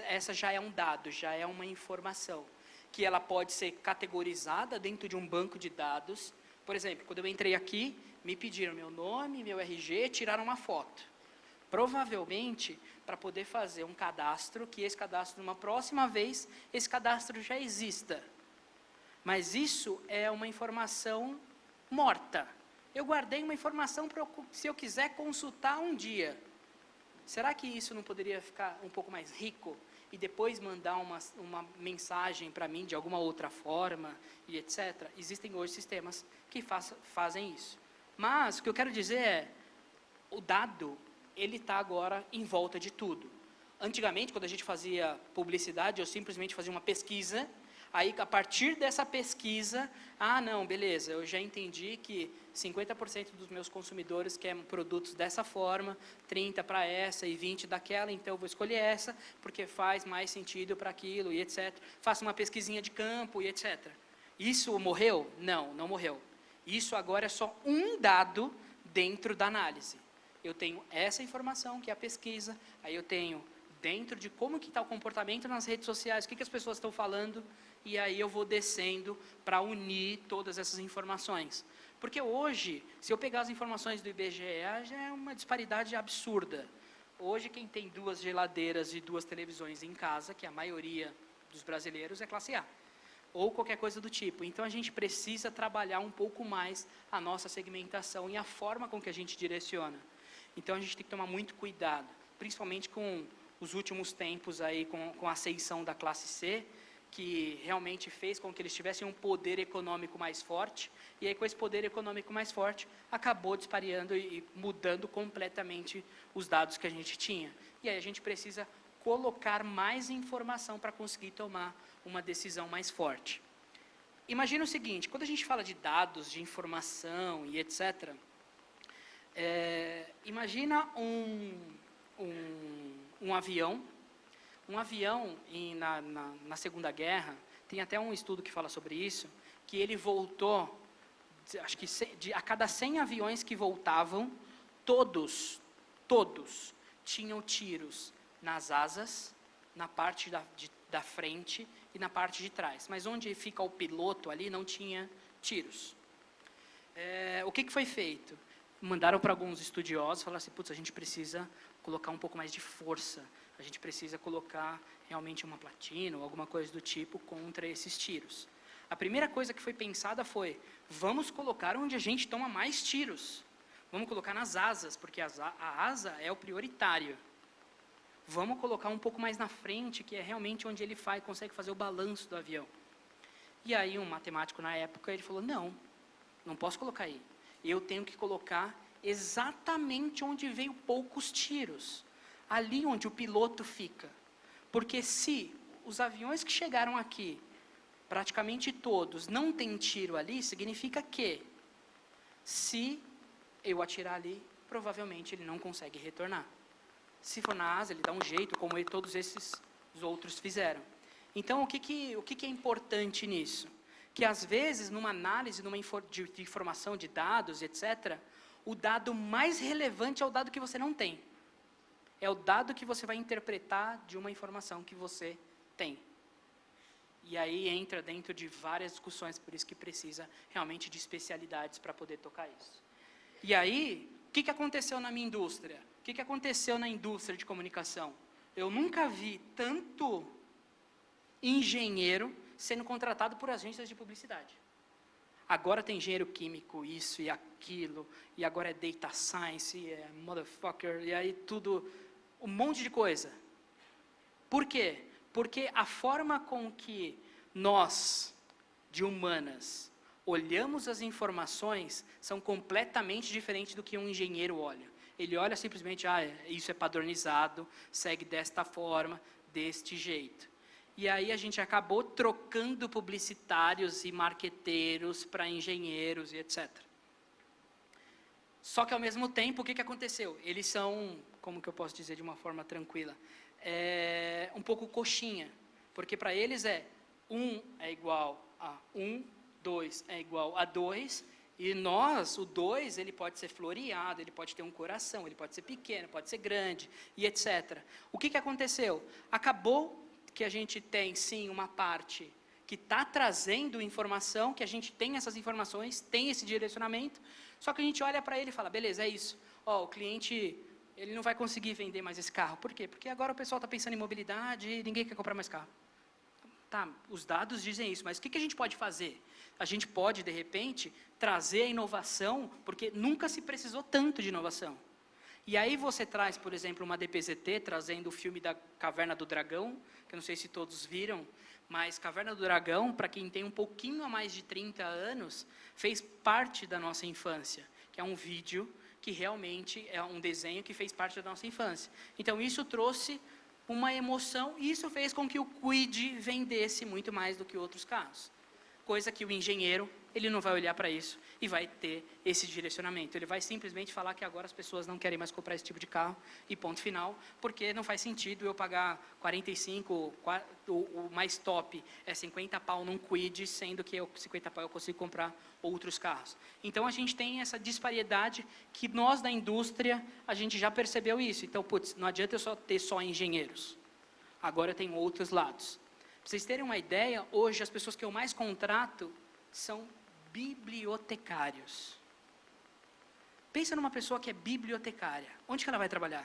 essa já é um dado, já é uma informação, que ela pode ser categorizada dentro de um banco de dados. Por exemplo, quando eu entrei aqui, me pediram meu nome, meu RG, tiraram uma foto. Provavelmente, para poder fazer um cadastro, que esse cadastro, numa próxima vez, esse cadastro já exista. Mas isso é uma informação morta. Eu guardei uma informação para se eu quiser consultar um dia. Será que isso não poderia ficar um pouco mais rico? E depois mandar uma mensagem para mim de alguma outra forma, e etc. Existem hoje sistemas que fazem isso. Mas, o que eu quero dizer é, o dado, ele está agora em volta de tudo. Antigamente, quando a gente fazia publicidade, eu simplesmente fazia uma pesquisa, aí, a partir dessa pesquisa, não, beleza, eu já entendi que 50% dos meus consumidores querem produtos dessa forma, 30% para essa e 20% daquela, então eu vou escolher essa, porque faz mais sentido para aquilo, e etc. Faço uma pesquisinha de campo, e etc. Isso morreu? Não, não morreu. Isso agora é só um dado dentro da análise. Eu tenho essa informação, que é a pesquisa, aí eu tenho dentro de como que está o comportamento nas redes sociais, o que as pessoas estão falando, e aí eu vou descendo para unir todas essas informações. Porque hoje, se eu pegar as informações do IBGE, já é uma disparidade absurda. Hoje, quem tem 2 geladeiras e 2 televisões em casa, que a maioria dos brasileiros é classe A, ou qualquer coisa do tipo. Então, a gente precisa trabalhar um pouco mais a nossa segmentação e a forma com que a gente direciona. Então, a gente tem que tomar muito cuidado, principalmente com os últimos tempos aí, com a ascensão da classe C, que realmente fez com que eles tivessem um poder econômico mais forte, e aí com esse poder econômico mais forte, acabou disparando e mudando completamente os dados que a gente tinha. E aí a gente precisa colocar mais informação para conseguir tomar uma decisão mais forte. Imagina o seguinte, quando a gente fala de dados, de informação e etc., imagina um avião. Um avião, na Segunda Guerra, tem até um estudo que fala sobre isso, que ele voltou, acho que a cada 100 aviões que voltavam, todos tinham tiros nas asas, na parte da frente e na parte de trás. Mas onde fica o piloto ali, não tinha tiros. O que foi feito? Mandaram para alguns estudiosos, falaram assim, putz, a gente precisa colocar um pouco mais de força, a gente precisa colocar realmente uma platina ou alguma coisa do tipo contra esses tiros. A primeira coisa que foi pensada foi, vamos colocar onde a gente toma mais tiros. Vamos colocar nas asas, porque a asa é o prioritário. Vamos colocar um pouco mais na frente, que é realmente onde ele consegue fazer o balanço do avião. E aí um matemático na época, ele falou, não posso colocar aí. Eu tenho que colocar exatamente onde veio poucos tiros. Ali onde o piloto fica. Porque se os aviões que chegaram aqui, praticamente todos, não têm tiro ali, significa que, se eu atirar ali, provavelmente ele não consegue retornar. Se for na asa, ele dá um jeito, como todos esses outros fizeram. Então, o que é importante nisso? que às vezes, numa análise de informação, de dados, etc., o dado mais relevante é o dado que você não tem. É o dado que você vai interpretar de uma informação que você tem. E aí entra dentro de várias discussões, por isso que precisa realmente de especialidades para poder tocar isso. E aí, o que aconteceu na minha indústria? O que aconteceu na indústria de comunicação? Eu nunca vi tanto engenheiro sendo contratado por agências de publicidade. Agora tem engenheiro químico, isso e aquilo, e agora é data science, e é motherfucker, e aí tudo, um monte de coisa. Por quê? Porque a forma com que nós, de humanas, olhamos as informações são completamente diferentes do que um engenheiro olha. Ele olha simplesmente, isso é padronizado, segue desta forma, deste jeito. E aí a gente acabou trocando publicitários e marqueteiros para engenheiros e etc. Só que ao mesmo tempo, o que aconteceu? Eles são, como que eu posso dizer de uma forma tranquila, um pouco coxinha. Porque para eles 1 é igual a 1, 2 é igual a 2, e nós, o 2, ele pode ser floreado, ele pode ter um coração, ele pode ser pequeno, pode ser grande, e etc. O que aconteceu? Acabou que a gente tem, sim, uma parte que está trazendo informação, que a gente tem essas informações, tem esse direcionamento, só que a gente olha para ele e fala, beleza, é isso. O cliente, ele não vai conseguir vender mais esse carro. Por quê? Porque agora o pessoal está pensando em mobilidade e ninguém quer comprar mais carro. Tá, os dados dizem isso, mas o que a gente pode fazer? A gente pode, de repente, trazer a inovação, porque nunca se precisou tanto de inovação. E aí você traz, por exemplo, uma DPZT, trazendo o filme da Caverna do Dragão, que eu não sei se todos viram, mas Caverna do Dragão, para quem tem um pouquinho a mais de 30 anos, fez parte da nossa infância, que é um vídeo que realmente é um desenho que fez parte da nossa infância. Então, isso trouxe uma emoção, e isso fez com que o Kwid vendesse muito mais do que outros carros. Coisa que o engenheiro, ele não vai olhar para isso e vai ter esse direcionamento. Ele vai simplesmente falar que agora as pessoas não querem mais comprar esse tipo de carro e ponto final, porque não faz sentido eu pagar 45, o mais top é 50 pau num Kwid, sendo que 50 pau eu consigo comprar outros carros. Então a gente tem essa disparidade que nós da indústria, a gente já percebeu isso. Então, não adianta eu ter só engenheiros. Agora eu tenho outros lados. Para vocês terem uma ideia, hoje as pessoas que eu mais contrato são bibliotecários. Pensa numa pessoa que é bibliotecária. Onde que ela vai trabalhar?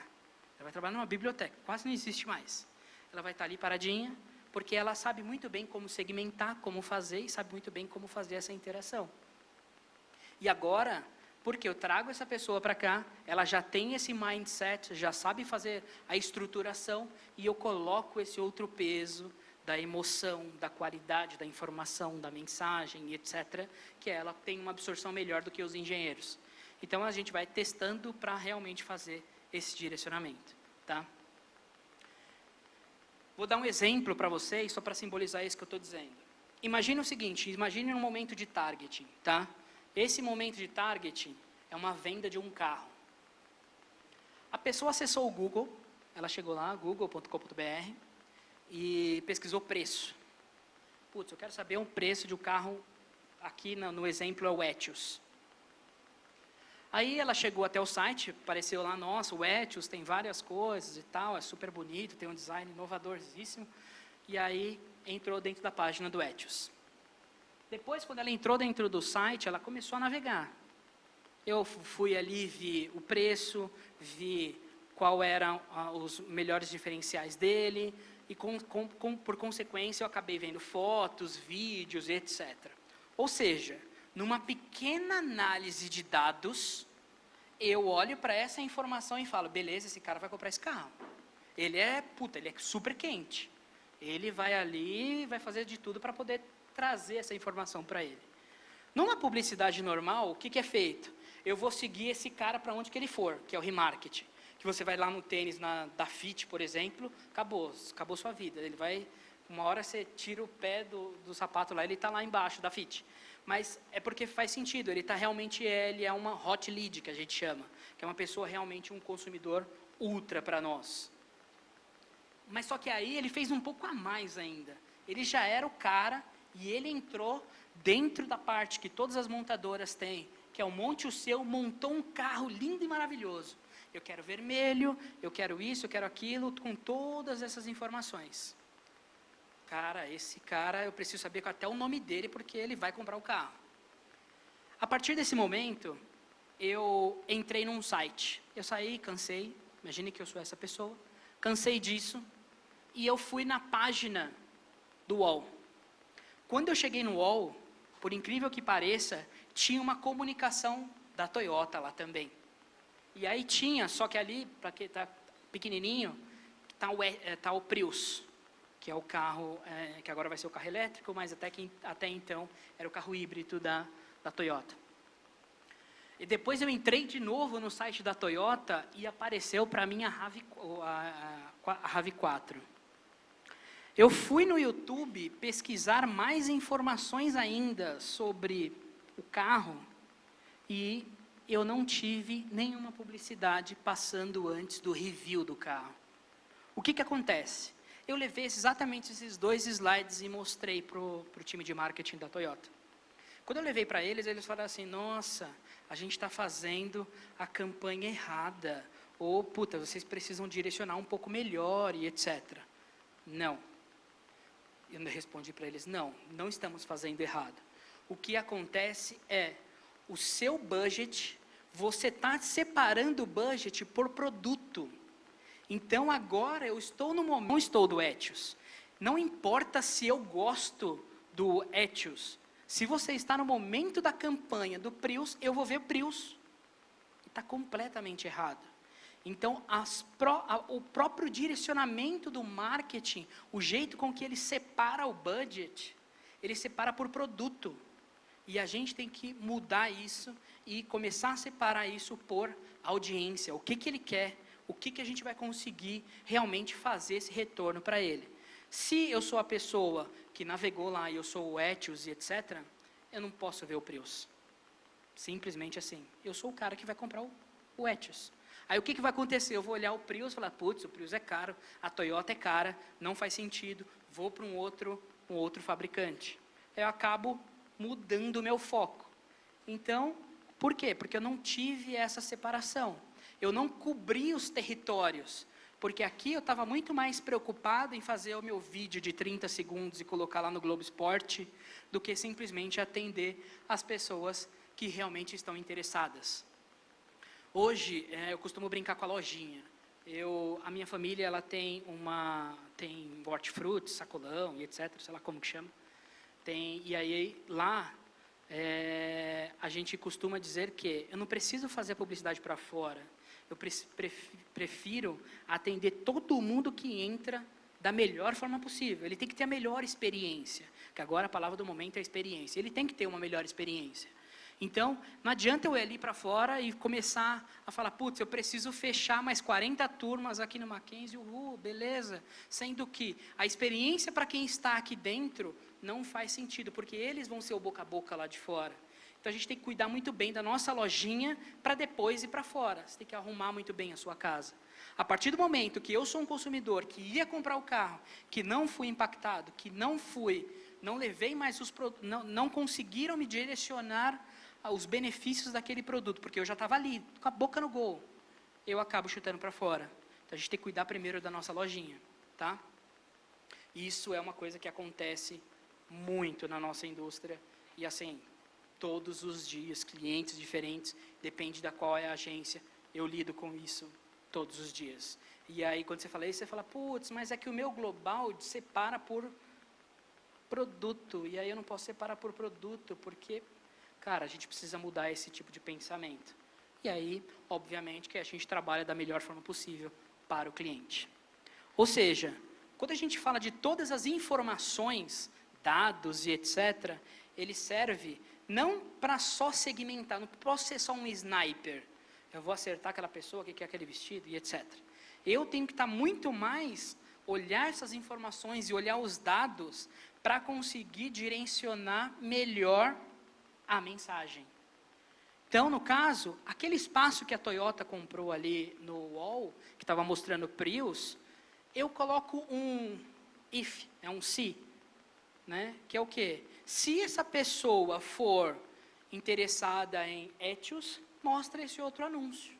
Ela vai trabalhar numa biblioteca, quase não existe mais. Ela vai estar ali paradinha, porque ela sabe muito bem como segmentar, como fazer, e sabe muito bem como fazer essa interação. E agora, porque eu trago essa pessoa para cá, ela já tem esse mindset, já sabe fazer a estruturação, e eu coloco esse outro peso da emoção, da qualidade da informação, da mensagem, etc., que ela tem uma absorção melhor do que os engenheiros. Então, a gente vai testando para realmente fazer esse direcionamento. Tá? Vou dar um exemplo para vocês, só para simbolizar isso que eu estou dizendo. Imagine o seguinte, imagine um momento de targeting. Tá? Esse momento de targeting é uma venda de um carro. A pessoa acessou o Google, ela chegou lá, google.com.br, e pesquisou preço. Eu quero saber um preço de um carro, aqui no exemplo é o Etios. Aí ela chegou até o site, apareceu lá, nossa, o Etios tem várias coisas e tal, é super bonito, tem um design inovadorzíssimo, e aí entrou dentro da página do Etios. Depois, quando ela entrou dentro do site, ela começou a navegar. Eu fui ali, vi o preço, vi qual eram os melhores diferenciais dele, e por consequência eu acabei vendo fotos, vídeos, etc. Ou seja, numa pequena análise de dados, eu olho para essa informação e falo, beleza, esse cara vai comprar esse carro. Ele é super quente. Ele vai ali e vai fazer de tudo para poder trazer essa informação para ele. Numa publicidade normal, o que é feito? Eu vou seguir esse cara para onde que ele for, que é o remarketing. Que você vai lá no tênis da Fit, por exemplo, acabou sua vida. Ele vai, uma hora você tira o pé do sapato lá, ele está lá embaixo da Fit. Mas é porque faz sentido, ele é uma hot lead, que a gente chama, que é uma pessoa realmente um consumidor ultra para nós. Mas só que aí ele fez um pouco a mais ainda. Ele já era o cara e ele entrou dentro da parte que todas as montadoras têm, que é o Monte o Seu, montou um carro lindo e maravilhoso. Eu quero vermelho, eu quero isso, eu quero aquilo, com todas essas informações. Cara, esse cara, eu preciso saber até o nome dele, porque ele vai comprar o carro. A partir desse momento, eu entrei num site. Eu saí, cansei, imagine que eu sou essa pessoa, cansei disso, e eu fui na página do UOL. Quando eu cheguei no UOL, por incrível que pareça, tinha uma comunicação da Toyota lá também. E aí tinha, só que ali, para quem está pequenininho, tá o Prius, que é o carro, que agora vai ser o carro elétrico, mas até então era o carro híbrido da Toyota. E depois eu entrei de novo no site da Toyota e apareceu para mim a RAV4. Eu fui no YouTube pesquisar mais informações ainda sobre o carro e eu não tive nenhuma publicidade passando antes do review do carro. O que acontece? Eu levei exatamente esses 2 slides e mostrei para o time de marketing da Toyota. Quando eu levei para eles, eles falaram assim, nossa, a gente está fazendo a campanha errada, ou, puta, vocês precisam direcionar um pouco melhor e etc. Não. Eu respondi para eles, não estamos fazendo errado. O que acontece é, o seu budget, você está separando o budget por produto. Então, agora eu estou no momento, não estou do Etios. Não importa se eu gosto do Etios. Se você está no momento da campanha do Prius, eu vou ver o Prius. Está completamente errado. Então, o próprio direcionamento do marketing, o jeito com que ele separa o budget, ele separa por produto. E a gente tem que mudar isso e começar a separar isso por audiência. O que ele quer, o que a gente vai conseguir realmente fazer esse retorno para ele. Se eu sou a pessoa que navegou lá e eu sou o Etios e etc., eu não posso ver o Prius. Simplesmente assim. Eu sou o cara que vai comprar o Etios. Aí o que vai acontecer? Eu vou olhar o Prius e falar, putz, o Prius é caro, a Toyota é cara, não faz sentido, vou para um outro fabricante. Eu acabo mudando o meu foco. Então, por quê? Porque eu não tive essa separação. Eu não cobri os territórios. Porque aqui eu estava muito mais preocupado em fazer o meu vídeo de 30 segundos e colocar lá no Globo Esporte, do que simplesmente atender as pessoas que realmente estão interessadas. Hoje, eu costumo brincar com a lojinha. A minha família ela tem hortifruti, sacolão e etc., sei lá como que chama. E aí, lá, a gente costuma dizer que eu não preciso fazer a publicidade para fora. Eu prefiro atender todo mundo que entra da melhor forma possível. Ele tem que ter a melhor experiência, que agora a palavra do momento é experiência. Ele tem que ter uma melhor experiência. Então, não adianta eu ir ali para fora e começar a falar, putz, eu preciso fechar mais 40 turmas aqui no Mackenzie, beleza. Sendo que a experiência para quem está aqui dentro não faz sentido, porque eles vão ser o boca a boca lá de fora. Então, a gente tem que cuidar muito bem da nossa lojinha para depois ir para fora. Você tem que arrumar muito bem a sua casa. A partir do momento que eu sou um consumidor que ia comprar o carro, que não fui impactado, que não levei mais não conseguiram me direcionar os benefícios daquele produto, porque eu já estava ali, com a boca no gol, eu acabo chutando para fora. Então, a gente tem que cuidar primeiro da nossa lojinha, tá? Isso é uma coisa que acontece muito na nossa indústria, e assim, todos os dias, clientes diferentes, depende da qual é a agência, eu lido com isso todos os dias. E aí, quando você fala isso, você fala, putz, mas é que o meu global separa por produto, e aí eu não posso separar por produto, porque, cara, a gente precisa mudar esse tipo de pensamento. E aí, obviamente, que a gente trabalha da melhor forma possível para o cliente. Ou seja, quando a gente fala de todas as informações, dados e etc., ele serve não para só segmentar, não posso ser só um sniper. Eu vou acertar aquela pessoa que quer aquele vestido e etc. Eu tenho que estar muito mais, olhar essas informações e olhar os dados para conseguir direcionar melhor a mensagem. Então, no caso, aquele espaço que a Toyota comprou ali no UOL, que estava mostrando Prius, eu coloco um if, um se, né? Que é o quê? Se essa pessoa for interessada em Etios, mostra esse outro anúncio.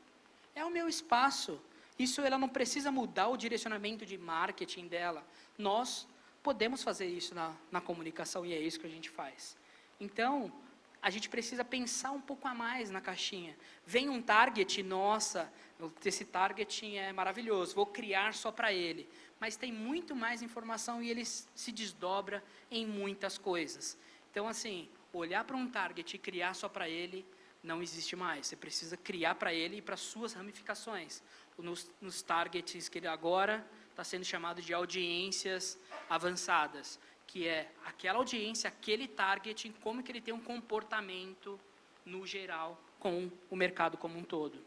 É o meu espaço. Isso ela não precisa mudar o direcionamento de marketing dela. Nós podemos fazer isso na comunicação e é isso que a gente faz. Então, a gente precisa pensar um pouco a mais na caixinha. Vem um target, nossa, esse target é maravilhoso, vou criar só para ele. Mas tem muito mais informação e ele se desdobra em muitas coisas. Então, assim, olhar para um target e criar só para ele não existe mais. Você precisa criar para ele e para suas ramificações. Nos targets que ele agora está sendo chamado de audiências avançadas, que é aquela audiência, aquele target, como que ele tem um comportamento no geral com o mercado como um todo.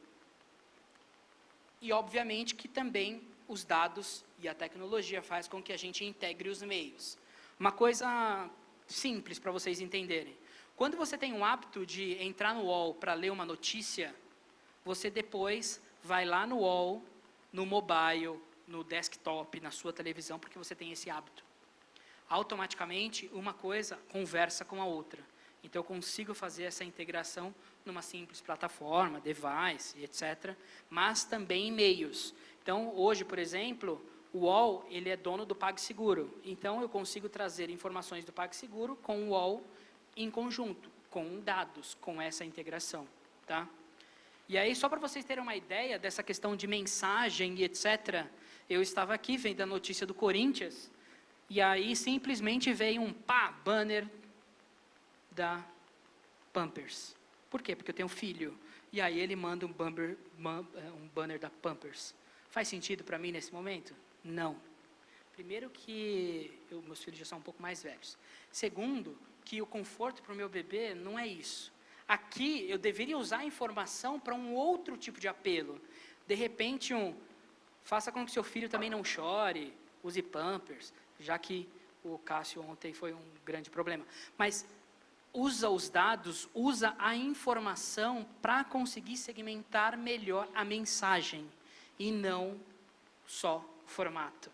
E obviamente que também os dados e a tecnologia faz com que a gente integre os meios. Uma coisa simples para vocês entenderem. Quando você tem o hábito de entrar no UOL para ler uma notícia, você depois vai lá no UOL, no mobile, no desktop, na sua televisão, porque você tem esse hábito. Automaticamente, uma coisa conversa com a outra. Então, eu consigo fazer essa integração numa simples plataforma, device, etc., mas também em meios. Então, hoje, por exemplo, o UOL ele é dono do PagSeguro. Então, eu consigo trazer informações do PagSeguro com o UOL em conjunto, com dados, com essa integração. Tá? E aí, só para vocês terem uma ideia dessa questão de mensagem e etc., eu estava aqui vendo a notícia do Corinthians, e aí simplesmente veio um banner da Pampers. Por quê? Porque eu tenho um filho. E aí ele manda um banner da Pampers. Faz sentido para mim nesse momento? Não. Primeiro que meus filhos já são um pouco mais velhos. Segundo, que o conforto para o meu bebê não é isso. Aqui eu deveria usar a informação para um outro tipo de apelo. De repente, faça com que seu filho também não chore, use Pampers, já que o Cássio ontem foi um grande problema. Mas usa os dados, usa a informação para conseguir segmentar melhor a mensagem e não só o formato.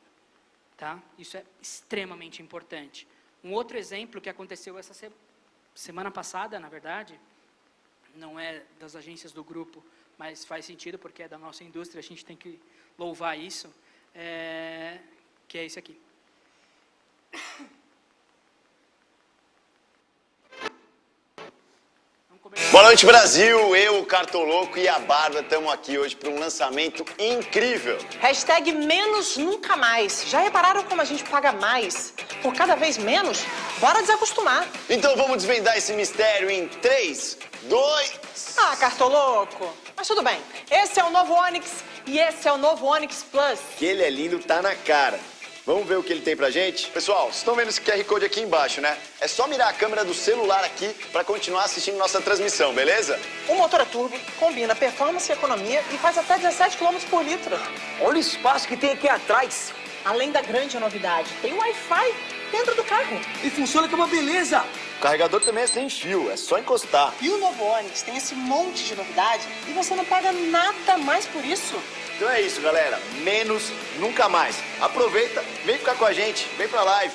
Tá? Isso é extremamente importante. Um outro exemplo que aconteceu essa semana passada, na verdade, não é das agências do grupo, mas faz sentido porque é da nossa indústria, a gente tem que louvar isso, que é esse aqui. Boa noite, Brasil! Eu, o Cartoloco e a Bárbara estamos aqui hoje para um lançamento incrível. Hashtag menos nunca mais. Já repararam como a gente paga mais por cada vez menos? Bora desacostumar. Então vamos desvendar esse mistério em 3, 2... Ah, Cartoloco. Mas tudo bem. Esse é o novo Onix e esse é o novo Onix Plus. Que ele é lindo, tá na cara. Vamos ver o que ele tem pra gente? Pessoal, vocês estão vendo esse QR Code aqui embaixo, né? É só mirar a câmera do celular aqui para continuar assistindo nossa transmissão, beleza? O motor a turbo combina performance e economia e faz até 17 km por litro. Olha o espaço que tem aqui atrás. Além da grande novidade, tem Wi-Fi dentro do carro. E funciona com uma beleza. O carregador também é sem fio, é só encostar. E o novo Onix tem esse monte de novidade e você não paga nada mais por isso. Então é isso, galera. Menos nunca mais. Aproveita, vem ficar com a gente, vem pra live.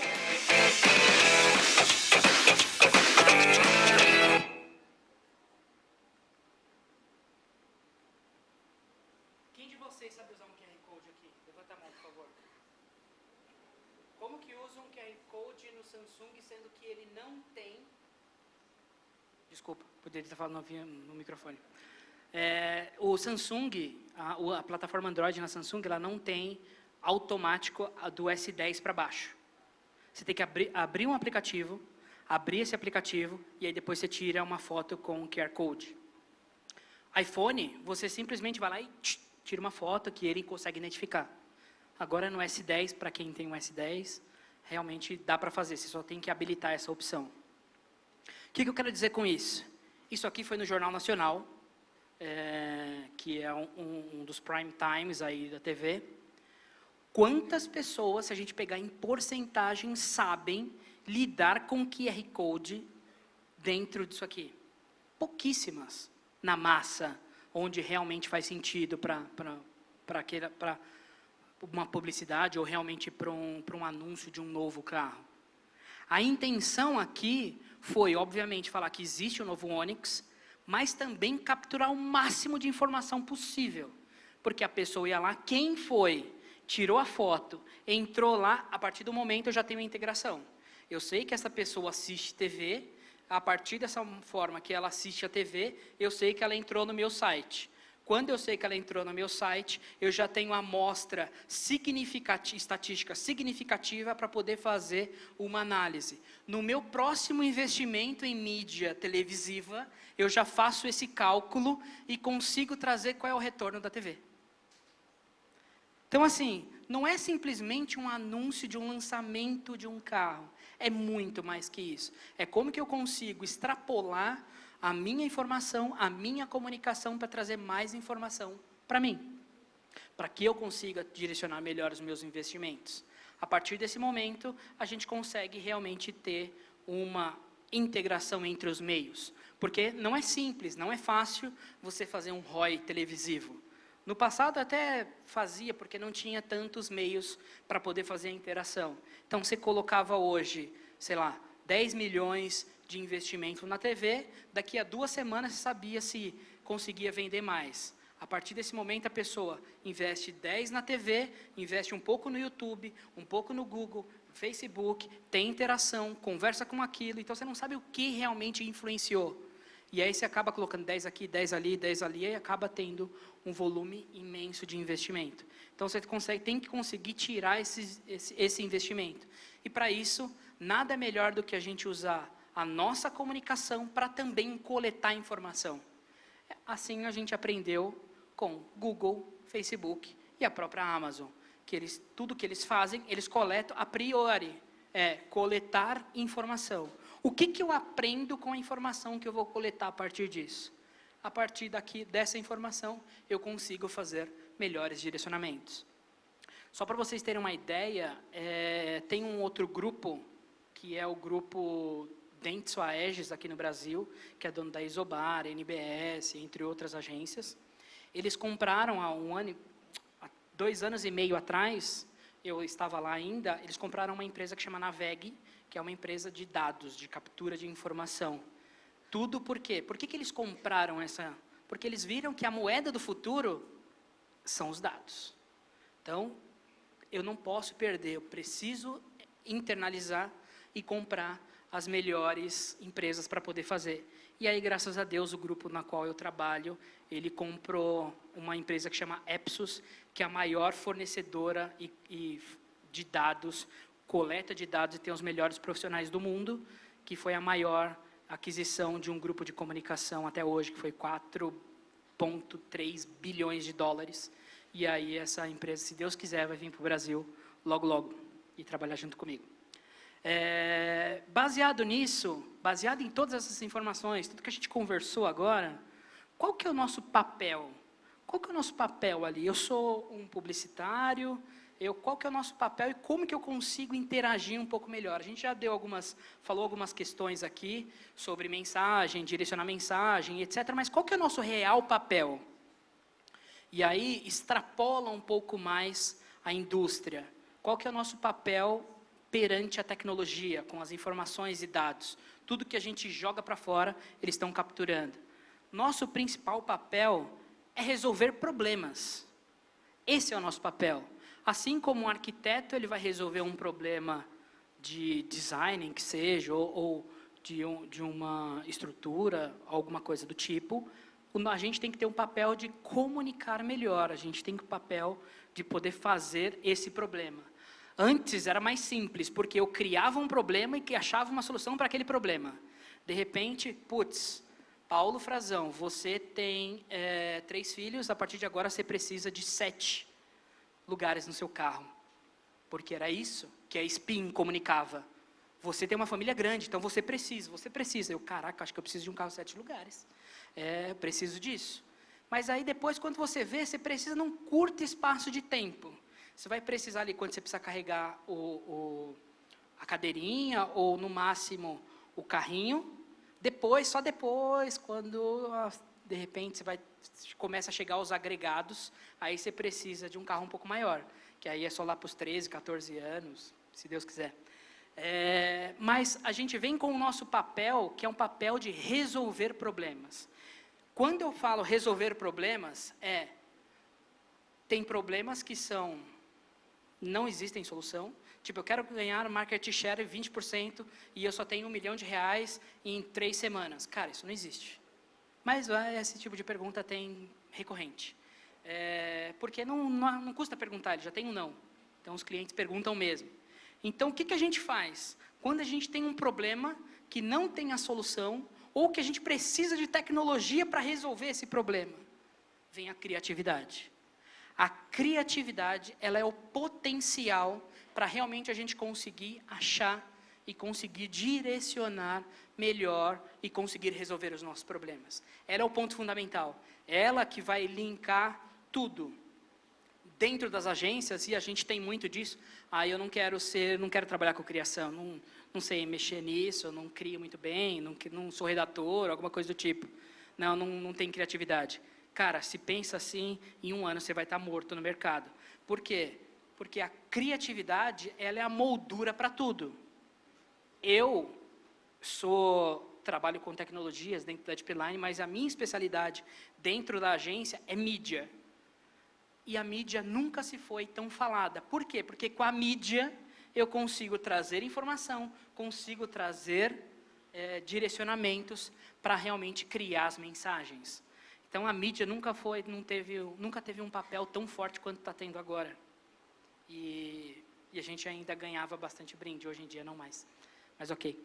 Quem de vocês sabe usar um QR Code aqui? Levanta a mão, por favor. Como que usa um QR Code no Samsung, sendo que ele não tem... Desculpa, poderia estar falando no microfone. O Samsung, a plataforma Android na Samsung, ela não tem automático do S10 para baixo. Você tem que abrir um aplicativo, abrir esse aplicativo e aí depois você tira uma foto com o QR Code. iPhone, você simplesmente vai lá e tira uma foto que ele consegue identificar. Agora no S10, para quem tem um S10, realmente dá para fazer, você só tem que habilitar essa opção. O que eu quero dizer com isso? Isso aqui foi no Jornal Nacional, que é um dos prime times aí da TV. Quantas pessoas, se a gente pegar em porcentagem, sabem lidar com QR Code dentro disso aqui? Pouquíssimas, na massa, onde realmente faz sentido para uma publicidade ou realmente para um anúncio de um novo carro. A intenção aqui foi, obviamente, falar que existe o novo Onix, mas também capturar o máximo de informação possível. Porque a pessoa ia lá, quem foi, tirou a foto, entrou lá, a partir do momento eu já tenho a integração. Eu sei que essa pessoa assiste TV, a partir dessa forma que ela assiste a TV, eu sei que ela entrou no meu site. Quando eu sei que ela entrou no meu site, eu já tenho a amostra estatística significativa para poder fazer uma análise. No meu próximo investimento em mídia televisiva, eu já faço esse cálculo e consigo trazer qual é o retorno da TV. Então, assim, não é simplesmente um anúncio de um lançamento de um carro. É muito mais que isso. É como que eu consigo extrapolar a minha informação, a minha comunicação para trazer mais informação para mim. Para que eu consiga direcionar melhor os meus investimentos. A partir desse momento, a gente consegue realmente ter uma integração entre os meios. Porque não é simples, não é fácil você fazer um ROI televisivo. No passado até fazia, porque não tinha tantos meios para poder fazer a interação. Então, você colocava hoje, sei lá, 10 milhões de investimento na TV, daqui a 2 semanas você sabia se conseguia vender mais. A partir desse momento, a pessoa investe 10 na TV, investe um pouco no YouTube, um pouco no Google, Facebook, tem interação, conversa com aquilo, então você não sabe o que realmente influenciou. E aí você acaba colocando 10 aqui, 10 ali, 10 ali, e acaba tendo um volume imenso de investimento. Então você tem que conseguir tirar esse investimento. E para isso, nada melhor do que a gente usar a nossa comunicação para também coletar informação. Assim a gente aprendeu com Google, Facebook e a própria Amazon, que tudo que eles fazem, eles coletam a priori, coletar informação. O que eu aprendo com a informação que eu vou coletar a partir disso? A partir dessa informação, eu consigo fazer melhores direcionamentos. Só para vocês terem uma ideia, tem um outro grupo, que é o grupo Dentsu Aegis aqui no Brasil, que é dono da Isobar, NBS, entre outras agências. Eles compraram há 2 anos e meio atrás, eu estava lá ainda, eles compraram uma empresa que chama Naveg, que é uma empresa de dados, de captura de informação. Tudo por quê? Por que eles compraram essa? Porque eles viram que a moeda do futuro são os dados. Então, eu não posso perder, eu preciso internalizar e comprar as melhores empresas para poder fazer. E aí, graças a Deus, o grupo na qual eu trabalho, ele comprou uma empresa que chama Epsus, que é a maior fornecedora de dados, coleta de dados e tem os melhores profissionais do mundo, que foi a maior aquisição de um grupo de comunicação até hoje, que foi 4,3 bilhões de dólares. E aí essa empresa, se Deus quiser, vai vir para o Brasil logo, logo, e trabalhar junto comigo. Baseado nisso, baseado em todas essas informações, tudo que a gente conversou agora, qual que é o nosso papel? Qual que é o nosso papel ali? Eu sou um publicitário, qual que é o nosso papel e como que eu consigo interagir um pouco melhor? A gente já falou algumas questões aqui sobre mensagem, direcionar mensagem, etc. Mas qual que é o nosso real papel? E aí extrapola um pouco mais a indústria. Qual que é o nosso papel perante a tecnologia, com as informações e dados? Tudo que a gente joga para fora, eles estão capturando. Nosso principal papel é resolver problemas. Esse é o nosso papel. Assim como um arquiteto, ele vai resolver um problema de design, que seja, ou de uma estrutura, alguma coisa do tipo, a gente tem que ter um papel de comunicar melhor, a gente tem o papel de poder fazer esse problema. Antes era mais simples, porque eu criava um problema e que achava uma solução para aquele problema. De repente, Paulo Frazão, você tem 3 filhos, a partir de agora você precisa de 7 lugares no seu carro, porque era isso que a SPIN comunicava. Você tem uma família grande, então você precisa. Caraca, acho que eu preciso de um carro 7 lugares. Preciso disso. Mas aí depois, quando você vê, você precisa num curto espaço de tempo. Você vai precisar ali, quando você precisa carregar a cadeirinha, ou no máximo o carrinho. Só depois, quando de repente começa a chegar os agregados, aí você precisa de um carro um pouco maior, que aí é só lá para os 13, 14 anos, se Deus quiser. Mas a gente vem com o nosso papel, que é um papel de resolver problemas. Quando eu falo resolver problemas, tem problemas que não existem solução. Tipo, eu quero ganhar market share 20% e eu só tenho R$1 milhão em 3 semanas. Cara, isso não existe. Mas esse tipo de pergunta tem recorrente. Porque não custa perguntar, ele já tem um não. Então, os clientes perguntam mesmo. Então, o que a gente faz? Quando a gente tem um problema que não tem a solução, ou que a gente precisa de tecnologia para resolver esse problema, vem a criatividade. A criatividade, ela é o potencial para realmente a gente conseguir achar e conseguir direcionar melhor e conseguir resolver os nossos problemas. Ela é o ponto fundamental. Ela que vai linkar tudo. Dentro das agências, e a gente tem muito disso, eu não quero trabalhar com criação, não sei mexer nisso, eu não crio muito bem, não sou redator, alguma coisa do tipo. Não tem criatividade. Cara, se pensa assim, em 1 ano você vai estar morto no mercado. Por quê? Porque a criatividade, ela é a moldura para tudo. Eu trabalho com tecnologias dentro da Deepline, mas a minha especialidade dentro da agência é mídia. E a mídia nunca se foi tão falada. Por quê? Porque com a mídia eu consigo trazer informação, consigo trazer direcionamentos para realmente criar as mensagens. Então a mídia nunca teve um papel tão forte quanto está tendo agora. E a gente ainda ganhava bastante brinde, hoje em dia não mais. Mas ok.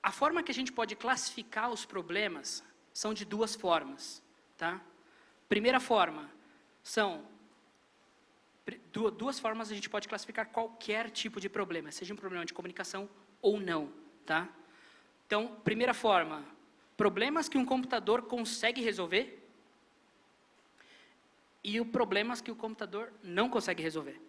A forma que a gente pode classificar os problemas são de 2 formas, tá? Primeira forma, são 2 formas a gente pode classificar qualquer tipo de problema, seja um problema de comunicação ou não, tá? Então, primeira forma, problemas que um computador consegue resolver e problemas que o computador não consegue resolver.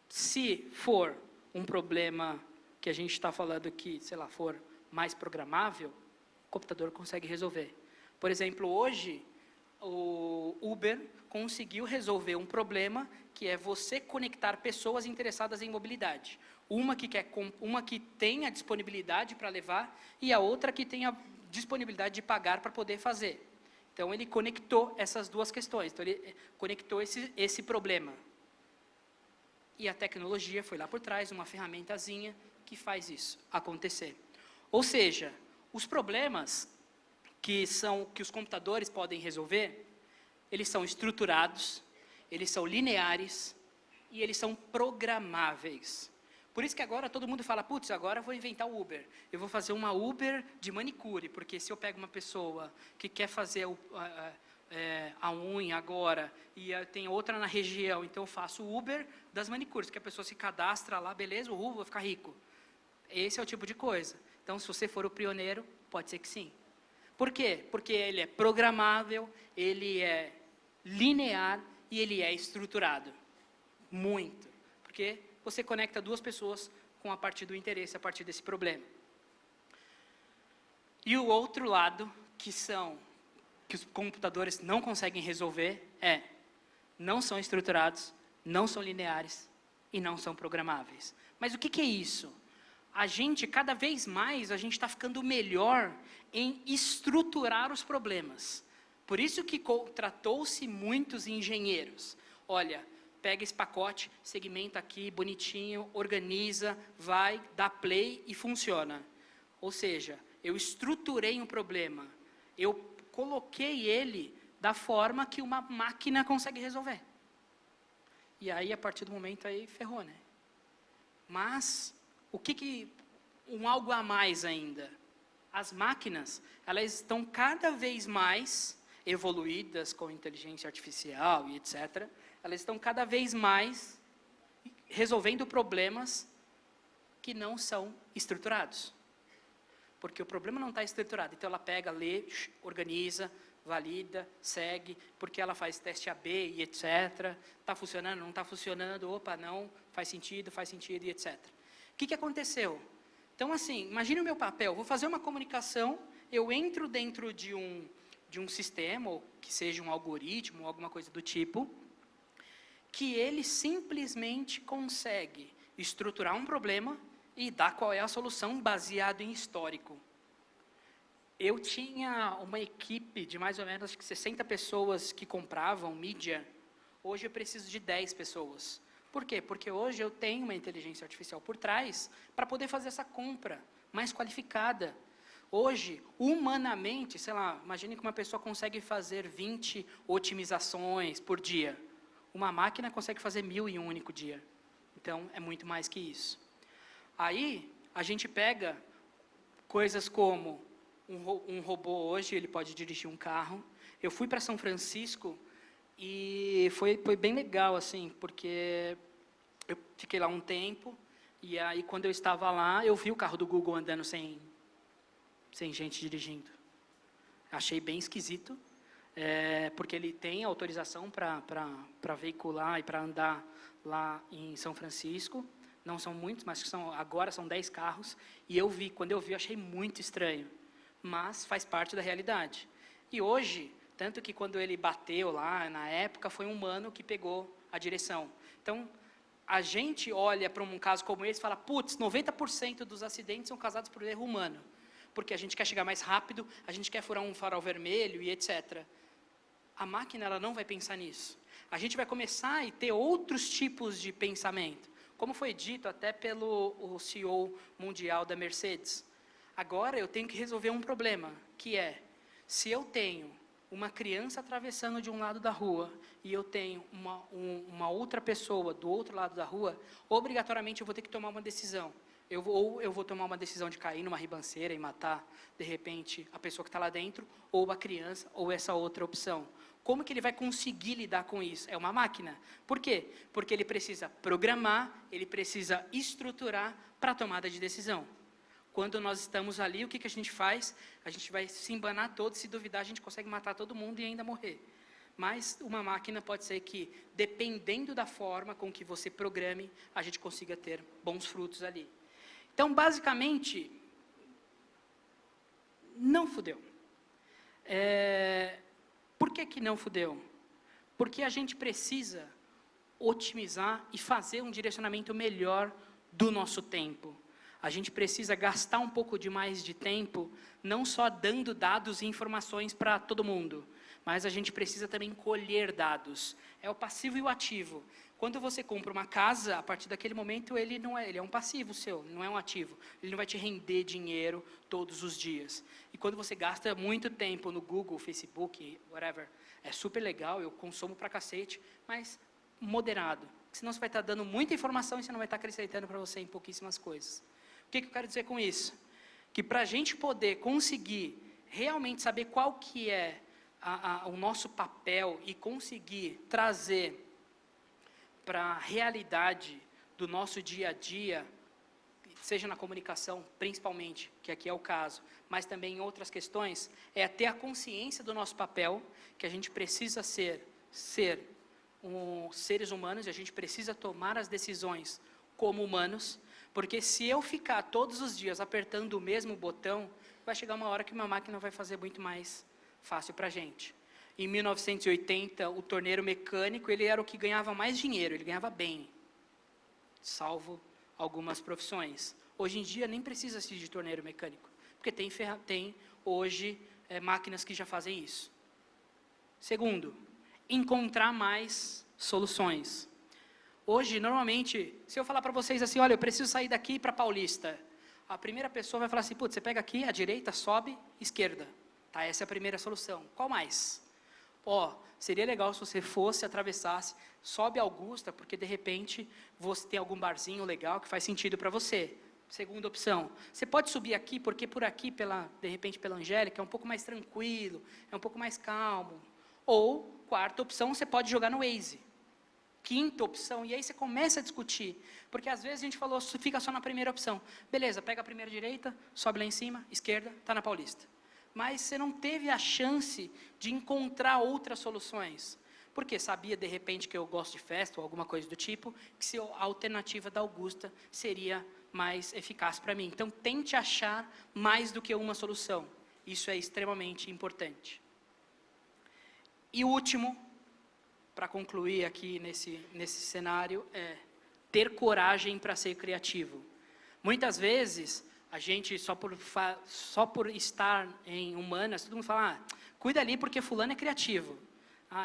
Se for um problema que a gente está falando que, sei lá, for mais programável, o computador consegue resolver. Por exemplo, hoje, o Uber conseguiu resolver um problema que é você conectar pessoas interessadas em mobilidade. Uma que tem a disponibilidade para levar e a outra que tem a disponibilidade de pagar para poder fazer. Então, ele conectou essas 2 questões. Então, ele conectou esse problema. E a tecnologia foi lá por trás, uma ferramentazinha que faz isso acontecer. Ou seja, os problemas que os computadores podem resolver, eles são estruturados, eles são lineares e eles são programáveis. Por isso que agora todo mundo fala, putz, agora eu vou inventar o Uber. Eu vou fazer uma Uber de manicure, porque se eu pego uma pessoa que quer fazer a unha agora e tem outra na região, então eu faço o Uber das manicures, que a pessoa se cadastra lá, beleza, vou ficar rico. Esse é o tipo de coisa. Então, se você for o pioneiro, pode ser que sim. Por quê? Porque ele é programável, ele é linear e ele é estruturado. Muito. Porque você conecta 2 pessoas a partir do interesse, a partir desse problema. E o outro lado, que os computadores não conseguem resolver, não são estruturados, não são lineares e não são programáveis. Mas o que é isso? Cada vez mais, a gente está ficando melhor em estruturar os problemas. Por isso que contratou-se muitos engenheiros. Olha, pega esse pacote, segmenta aqui, bonitinho, organiza, vai, dá play e funciona. Ou seja, eu estruturei um problema, eu coloquei ele da forma que uma máquina consegue resolver. E aí, a partir do momento, aí ferrou, né? Mas, algo a mais ainda. As máquinas, elas estão cada vez mais evoluídas com inteligência artificial e etc. Elas estão cada vez mais resolvendo problemas que não são estruturados. Porque o problema não está estruturado. Então, ela pega, lê, organiza, valida, segue, porque ela faz teste AB e etc. Está funcionando, não está funcionando, opa, não, faz sentido e etc. O que aconteceu? Então, assim, imagine o meu papel, vou fazer uma comunicação, eu entro dentro de um sistema, ou que seja um algoritmo, alguma coisa do tipo, que ele simplesmente consegue estruturar um problema e dar qual é a solução baseado em histórico. Eu tinha uma equipe de mais ou menos acho que 60 pessoas que compravam mídia. Hoje eu preciso de 10 pessoas. Por quê? Porque hoje eu tenho uma inteligência artificial por trás para poder fazer essa compra mais qualificada. Hoje, humanamente, sei lá, imagine que uma pessoa consegue fazer 20 otimizações por dia. Uma máquina consegue fazer 1000 em um único dia. Então, é muito mais que isso. Aí, a gente pega coisas como um robô hoje, ele pode dirigir um carro. Eu fui para São Francisco e foi bem legal, assim, porque eu fiquei lá um tempo, e aí, quando eu estava lá, eu vi o carro do Google andando sem gente dirigindo. Achei bem esquisito, porque ele tem autorização para veicular e para andar lá em São Francisco. Não são muitos, mas agora são 10 carros. E quando eu vi, eu achei muito estranho. Mas faz parte da realidade. E hoje, tanto que quando ele bateu lá, na época, foi um humano que pegou a direção. Então, a gente olha para um caso como esse e fala, putz, 90% dos acidentes são causados por erro humano. Porque a gente quer chegar mais rápido, a gente quer furar um farol vermelho e etc. A máquina ela não vai pensar nisso. A gente vai começar a ter outros tipos de pensamento. Como foi dito até pelo CEO mundial da Mercedes. Agora eu tenho que resolver um problema, que é, se eu tenho uma criança atravessando de um lado da rua e eu tenho uma outra pessoa do outro lado da rua, obrigatoriamente eu vou ter que tomar uma decisão. Ou eu vou tomar uma decisão de cair numa ribanceira e matar, de repente, a pessoa que está lá dentro, ou a criança, ou essa outra opção. Como que ele vai conseguir lidar com isso? É uma máquina. Por quê? Porque ele precisa programar, ele precisa estruturar para a tomada de decisão. Quando nós estamos ali, o que a gente faz? A gente vai se embanar todo, se duvidar, a gente consegue matar todo mundo e ainda morrer. Mas uma máquina pode ser que, dependendo da forma com que você programe, a gente consiga ter bons frutos ali. Então, basicamente, não fudeu. Por que não fudeu? Porque a gente precisa otimizar e fazer um direcionamento melhor do nosso tempo. A gente precisa gastar um pouco de mais de tempo, não só dando dados e informações para todo mundo, mas a gente precisa também colher dados. É o passivo e o ativo. Quando você compra uma casa, a partir daquele momento ele é um passivo seu, não é um ativo. Ele não vai te render dinheiro todos os dias. E quando você gasta muito tempo no Google, Facebook, whatever, é super legal, eu consumo pra cacete, mas moderado. Senão você vai estar dando muita informação e você não vai estar acrescentando para você em pouquíssimas coisas. O que eu quero dizer com isso? Que para a gente poder conseguir realmente saber qual que é o nosso papel e conseguir trazer para a realidade do nosso dia a dia, seja na comunicação, principalmente, que aqui é o caso, mas também em outras questões, é ter a consciência do nosso papel, que a gente precisa ser seres humanos, e a gente precisa tomar as decisões como humanos, porque se eu ficar todos os dias apertando o mesmo botão, vai chegar uma hora que uma máquina vai fazer muito mais fácil para a gente. Em 1980, o torneiro mecânico, ele era o que ganhava mais dinheiro, ele ganhava bem, salvo algumas profissões. Hoje em dia, nem precisa se de torneiro mecânico, porque tem hoje máquinas que já fazem isso. Segundo, encontrar mais soluções. Hoje, normalmente, se eu falar para vocês assim, olha, eu preciso sair daqui para Paulista, a primeira pessoa vai falar assim, putz, você pega aqui, à direita, sobe, esquerda. Tá, essa é a primeira solução. Qual mais? Seria legal se você atravessasse, sobe Augusta, porque de repente você tem algum barzinho legal que faz sentido para você. Segunda opção, você pode subir aqui, porque por aqui, de repente pela Angélica, é um pouco mais tranquilo, é um pouco mais calmo. Ou, quarta opção, você pode jogar no Waze. Quinta opção, e aí você começa a discutir, porque às vezes a gente falou, fica só na primeira opção. Beleza, pega a primeira direita, sobe lá em cima, esquerda, está na Paulista. Mas você não teve a chance de encontrar outras soluções. Porque sabia, de repente, que eu gosto de festa ou alguma coisa do tipo, que a alternativa da Augusta seria mais eficaz para mim. Então, tente achar mais do que uma solução. Isso é extremamente importante. E o último, para concluir aqui nesse cenário, é ter coragem para ser criativo. Muitas vezes, a gente, só por estar em humanas, todo mundo fala, cuida ali porque fulano é criativo.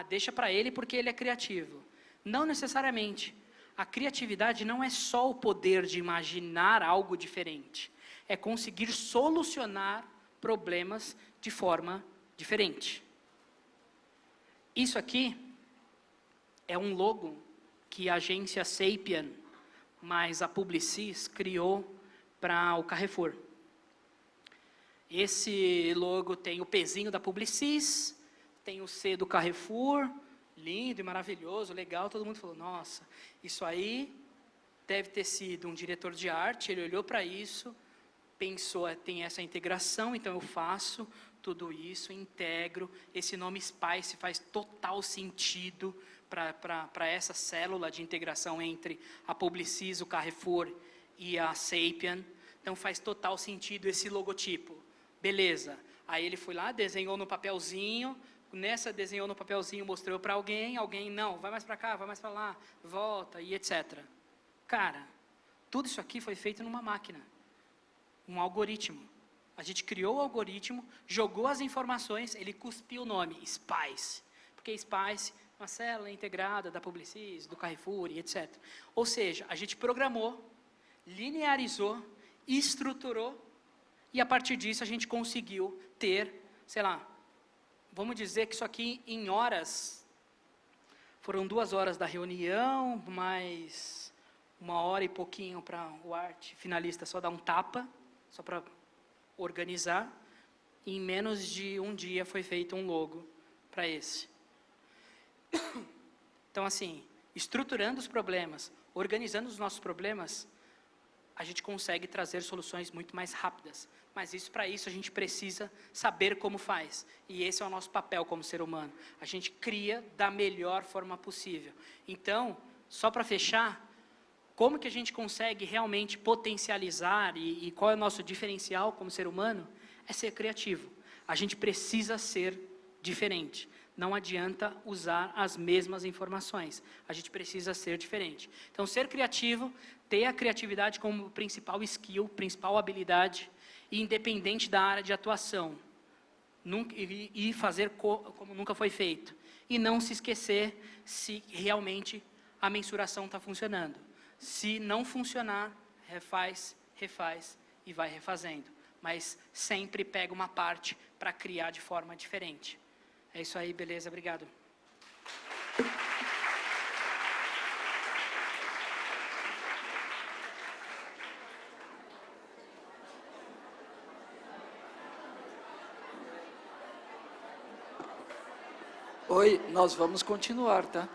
Deixa para ele porque ele é criativo. Não necessariamente. A criatividade não é só o poder de imaginar algo diferente. É conseguir solucionar problemas de forma diferente. Isso aqui é um logo que a agência Sapien, mais a Publicis, criou para o Carrefour. Esse logo tem o Pzinho da Publicis, tem o C do Carrefour, lindo e maravilhoso, legal, todo mundo falou, nossa, isso aí deve ter sido um diretor de arte, ele olhou para isso, pensou, tem essa integração, então eu faço tudo isso, integro, esse nome Spice faz total sentido para essa célula de integração entre a Publicis, o Carrefour e a Sapien, então faz total sentido esse logotipo. Beleza, aí ele foi lá, desenhou no papelzinho, desenhou no papelzinho, mostrou para alguém, não, vai mais para cá, vai mais para lá, volta e etc. Cara, tudo isso aqui foi feito numa máquina, um algoritmo. A gente criou o algoritmo, jogou as informações, ele cuspiu o nome, Spice, porque Spice, uma célula integrada da Publicis, do Carrefour e etc. Ou seja, a gente programou, linearizou, estruturou, e a partir disso a gente conseguiu ter, sei lá, vamos dizer que isso aqui em horas, foram 2 horas da reunião, mais 1 hora e pouquinho para o arte finalista só dar um tapa, só para organizar, e em menos de 1 dia foi feito um logo para esse. Então assim, estruturando os problemas, organizando os nossos problemas, a gente consegue trazer soluções muito mais rápidas. Mas para isso a gente precisa saber como faz. E esse é o nosso papel como ser humano. A gente cria da melhor forma possível. Então, só para fechar, como que a gente consegue realmente potencializar e qual é o nosso diferencial como ser humano? É ser criativo. A gente precisa ser diferente. Não adianta usar as mesmas informações. A gente precisa ser diferente. Então, ser criativo, ter a criatividade como principal skill, principal habilidade, independente da área de atuação. E fazer como nunca foi feito. E não se esquecer se realmente a mensuração está funcionando. Se não funcionar, refaz e vai refazendo. Mas sempre pega uma parte para criar de forma diferente. É isso aí, beleza, obrigado. Oi, nós vamos continuar, tá?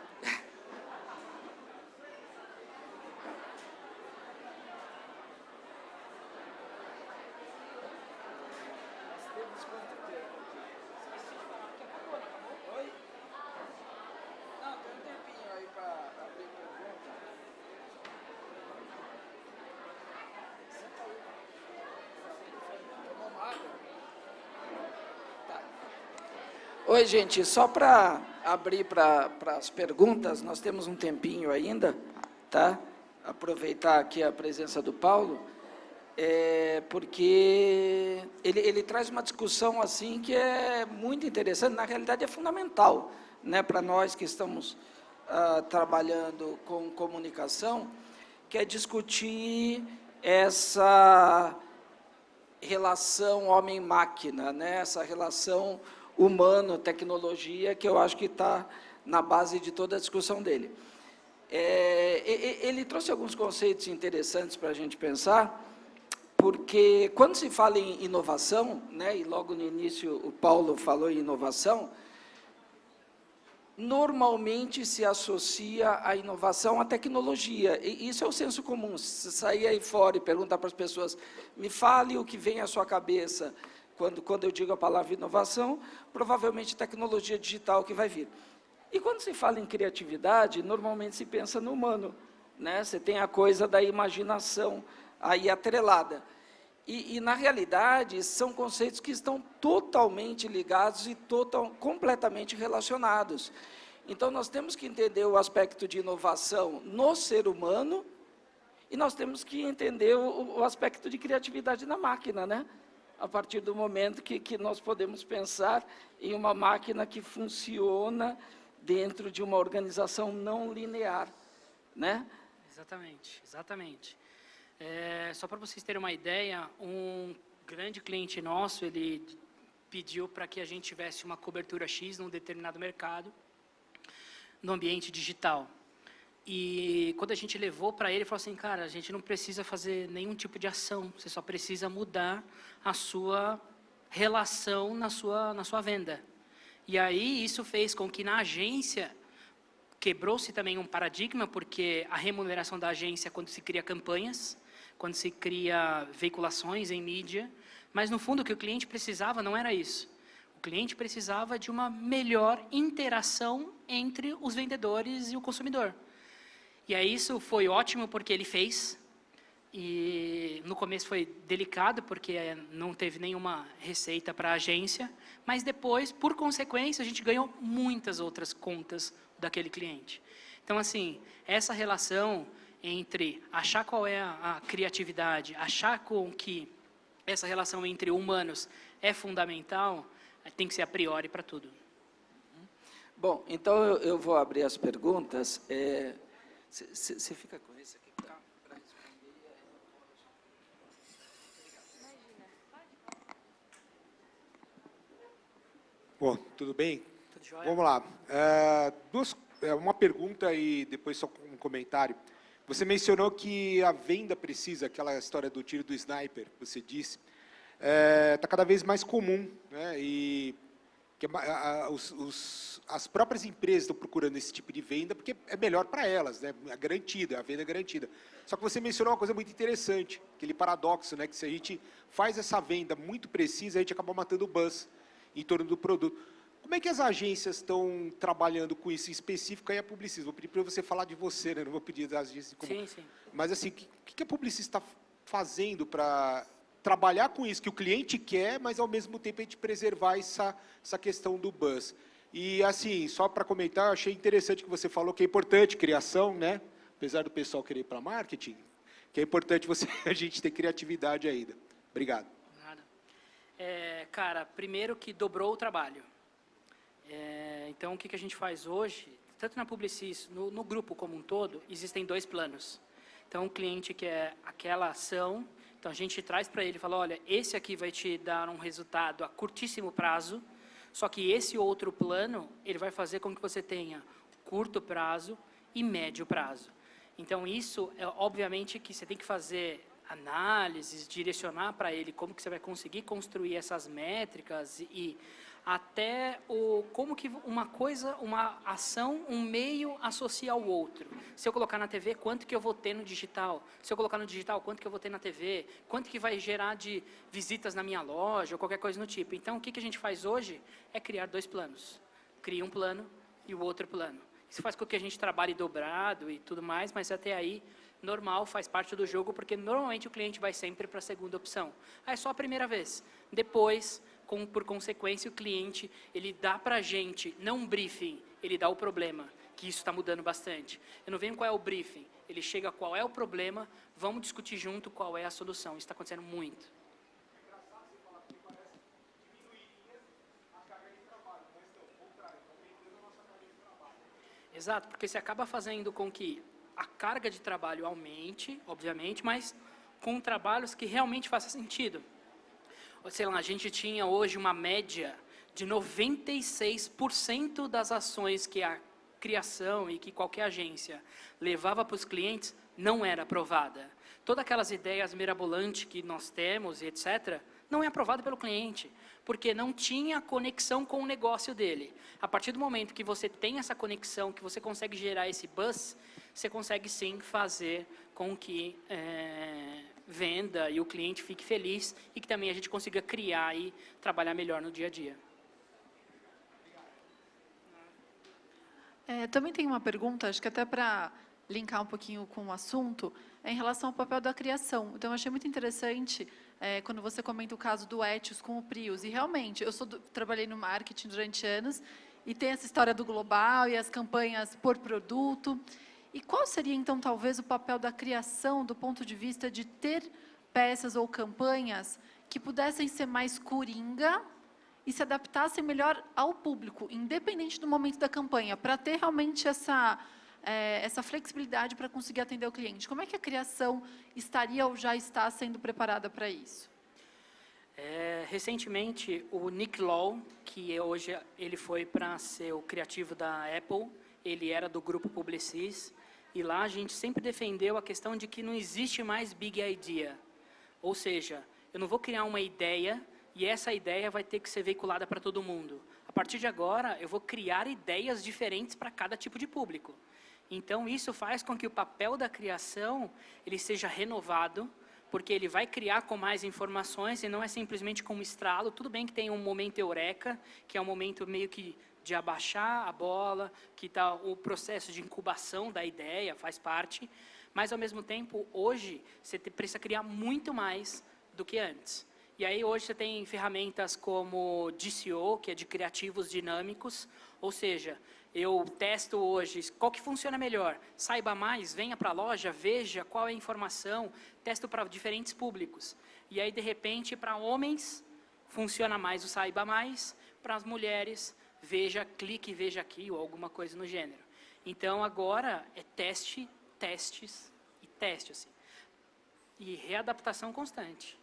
Oi, gente, só para abrir para as perguntas, nós temos um tempinho ainda, tá? Aproveitar aqui a presença do Paulo, porque ele traz uma discussão assim que é muito interessante, na realidade é fundamental, né, para nós que estamos trabalhando com comunicação, que é discutir essa relação homem-máquina, né, essa relação humano, tecnologia, que eu acho que está na base de toda a discussão dele. Ele trouxe alguns conceitos interessantes para a gente pensar, porque quando se fala em inovação, né, e logo no início o Paulo falou em inovação, normalmente se associa a inovação à tecnologia, e isso é o senso comum. Se sair aí fora e perguntar para as pessoas, me fale o que vem à sua cabeça, quando eu digo a palavra inovação, provavelmente tecnologia digital que vai vir. E quando se fala em criatividade, normalmente se pensa no humano, né? Você tem a coisa da imaginação aí atrelada. E na realidade, são conceitos que estão totalmente ligados e completamente relacionados. Então, nós temos que entender o aspecto de inovação no ser humano e nós temos que entender o aspecto de criatividade na máquina, né? A partir do momento que nós podemos pensar em uma máquina que funciona dentro de uma organização não linear, né? Exatamente, exatamente. Só para vocês terem uma ideia, um grande cliente nosso, ele pediu para que a gente tivesse uma cobertura X num determinado mercado, no ambiente digital. E quando a gente levou para ele, ele falou assim, cara, a gente não precisa fazer nenhum tipo de ação, você só precisa mudar a sua relação na sua venda. E aí isso fez com que na agência quebrou-se também um paradigma, porque a remuneração da agência, quando se cria campanhas, quando se cria veiculações em mídia, mas no fundo o que o cliente precisava não era isso. O cliente precisava de uma melhor interação entre os vendedores e o consumidor. E aí isso foi ótimo porque ele fez, e no começo foi delicado porque não teve nenhuma receita para a agência, mas depois, por consequência, a gente ganhou muitas outras contas daquele cliente. Então, assim, essa relação entre achar qual é a criatividade, achar com que essa relação entre humanos é fundamental, tem que ser a priori para tudo. Bom, então eu vou abrir as perguntas. Você fica com esse aqui para responder? Bom, tudo bem? Tudo jóia? Vamos lá. Uma pergunta e depois só um comentário. Você mencionou que a venda precisa, aquela história do tiro do sniper, você disse, está cada vez mais comum, né? E que as próprias empresas estão procurando esse tipo de venda porque é melhor para elas, né? É garantida, a venda é garantida. Só que você mencionou uma coisa muito interessante, aquele paradoxo, né? Que se a gente faz essa venda muito precisa, a gente acaba matando o buzz em torno do produto. Como é que as agências estão trabalhando com isso em específico? Aí a publicista, vou pedir para você falar de você, né? Não vou pedir das agências. Sim, sim. Mas assim, o que a publicista está fazendo para trabalhar com isso que o cliente quer, mas ao mesmo tempo a gente preservar essa questão do buzz? E assim, só para comentar, eu achei interessante que você falou que é importante criação, né? Apesar do pessoal querer ir para marketing, que é importante a gente ter criatividade ainda. Obrigado. Nada. Cara, primeiro que dobrou o trabalho. Então, o que a gente faz hoje, tanto na Publicis, no grupo como um todo, existem 2 planos. Então, o cliente quer aquela ação, então a gente traz para ele e fala, olha, esse aqui vai te dar um resultado a curtíssimo prazo, só que esse outro plano, ele vai fazer com que você tenha curto prazo e médio prazo. Então, isso é obviamente que você tem que fazer análises, direcionar para ele como que você vai conseguir construir essas métricas e até como que uma ação, um meio associa ao outro. Se eu colocar na TV, quanto que eu vou ter no digital? Se eu colocar no digital, quanto que eu vou ter na TV? Quanto que vai gerar de visitas na minha loja ou qualquer coisa do tipo? Então, o que a gente faz hoje é criar 2 planos. Cria um plano e o outro plano. Isso faz com que a gente trabalhe dobrado e tudo mais, mas até aí, normal, faz parte do jogo, porque normalmente o cliente vai sempre para a segunda opção. Aí é só a primeira vez. Depois, por consequência, o cliente, ele dá para a gente, não um briefing, ele dá o problema, que isso está mudando bastante. Eu não venho qual é o briefing, ele chega qual é o problema, vamos discutir junto qual é a solução. Isso está acontecendo muito. Exato, porque você acaba fazendo com que a carga de trabalho aumente, obviamente, mas com trabalhos que realmente façam sentido. Sei lá, a gente tinha hoje uma média de 96% das ações que a criação e que qualquer agência levava para os clientes não era aprovada. Todas aquelas ideias mirabolantes que nós temos, etc., não é aprovada pelo cliente, porque não tinha conexão com o negócio dele. A partir do momento que você tem essa conexão, que você consegue gerar esse buzz, você consegue sim fazer com que venda e o cliente fique feliz e que também a gente consiga criar e trabalhar melhor no dia a dia. Também tem uma pergunta, acho que até para linkar um pouquinho com o assunto, em relação ao papel da criação. Então, eu achei muito interessante quando você comenta o caso do Etios com o Prius. E, realmente, trabalhei no marketing durante anos e tem essa história do global e as campanhas por produto. E qual seria, então, talvez, o papel da criação do ponto de vista de ter peças ou campanhas que pudessem ser mais coringa e se adaptassem melhor ao público, independente do momento da campanha, para ter realmente essa flexibilidade para conseguir atender o cliente? Como é que a criação estaria ou já está sendo preparada para isso? Recentemente, o Nick Law, que hoje ele foi para ser o criativo da Apple, ele era do grupo Publicis, e lá a gente sempre defendeu a questão de que não existe mais big idea. Ou seja, eu não vou criar uma ideia e essa ideia vai ter que ser veiculada para todo mundo. A partir de agora, eu vou criar ideias diferentes para cada tipo de público. Então, isso faz com que o papel da criação ele seja renovado, porque ele vai criar com mais informações e não é simplesmente com um estralo. Tudo bem que tem um momento eureka, que é um momento meio que de abaixar a bola, que está o processo de incubação da ideia, faz parte, mas, ao mesmo tempo, hoje, você precisa criar muito mais do que antes. E aí, hoje, você tem ferramentas como DCO, que é de criativos dinâmicos, ou seja, eu testo hoje, qual que funciona melhor? Saiba mais, venha para a loja, veja qual é a informação, testo para diferentes públicos. E aí, de repente, para homens, funciona mais o saiba mais, para as mulheres, veja, clique, veja aqui, ou alguma coisa no gênero. Então, agora, é testes e teste, assim. E readaptação constante.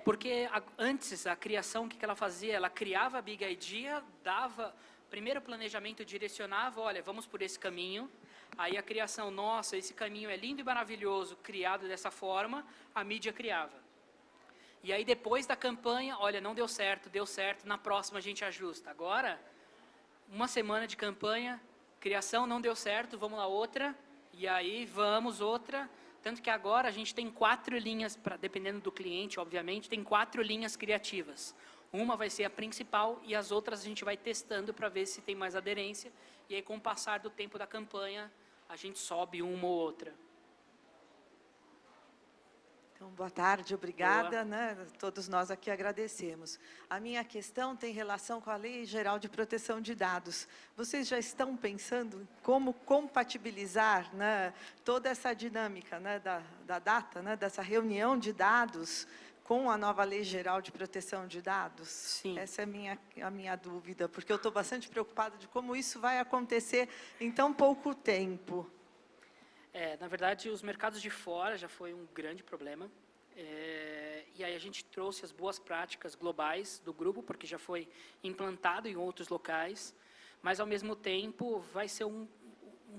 Porque antes a criação, o que ela fazia? Ela criava a big idea, dava, primeiro o planejamento direcionava, olha, vamos por esse caminho. Aí a criação, nossa, esse caminho é lindo e maravilhoso, criado dessa forma, a mídia criava. E aí depois da campanha, olha, não deu certo, na próxima a gente ajusta. Agora, uma semana de campanha, criação não deu certo, vamos lá outra, e aí vamos outra. Tanto que agora a gente tem 4 linhas, dependendo do cliente, obviamente, tem 4 linhas criativas. Uma vai ser a principal e as outras a gente vai testando para ver se tem mais aderência. E aí, com o passar do tempo da campanha, a gente sobe uma ou outra. Então, boa tarde, obrigada, né? Todos nós aqui agradecemos. A minha questão tem relação com a Lei Geral de Proteção de Dados. Vocês já estão pensando como compatibilizar, né, toda essa dinâmica, né, da data, né, dessa reunião de dados com a nova Lei Geral de Proteção de Dados? Sim. Essa é a minha dúvida, porque eu estou bastante preocupada de como isso vai acontecer em tão pouco tempo. Na verdade, os mercados de fora já foi um grande problema. E aí a gente trouxe as boas práticas globais do grupo, porque já foi implantado em outros locais, mas, ao mesmo tempo, vai ser um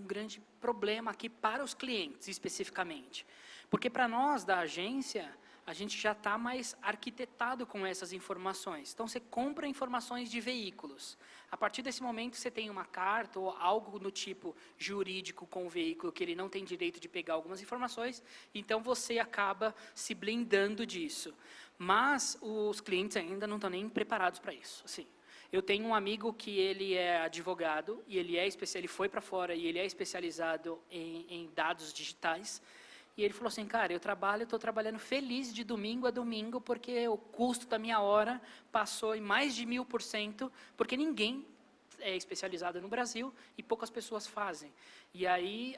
grande problema aqui para os clientes, especificamente. Porque, para nós, da agência, a gente já está mais arquitetado com essas informações. Então, você compra informações de veículos. A partir desse momento, você tem uma carta ou algo no tipo jurídico com o veículo, que ele não tem direito de pegar algumas informações, então você acaba se blindando disso. Mas os clientes ainda não estão nem preparados para isso. Assim, eu tenho um amigo que ele é advogado, e ele foi para fora e ele é especializado em dados digitais. E ele falou assim, cara, estou trabalhando feliz de domingo a domingo, porque o custo da minha hora passou em mais de 1000%, porque ninguém é especializado no Brasil e poucas pessoas fazem. E aí,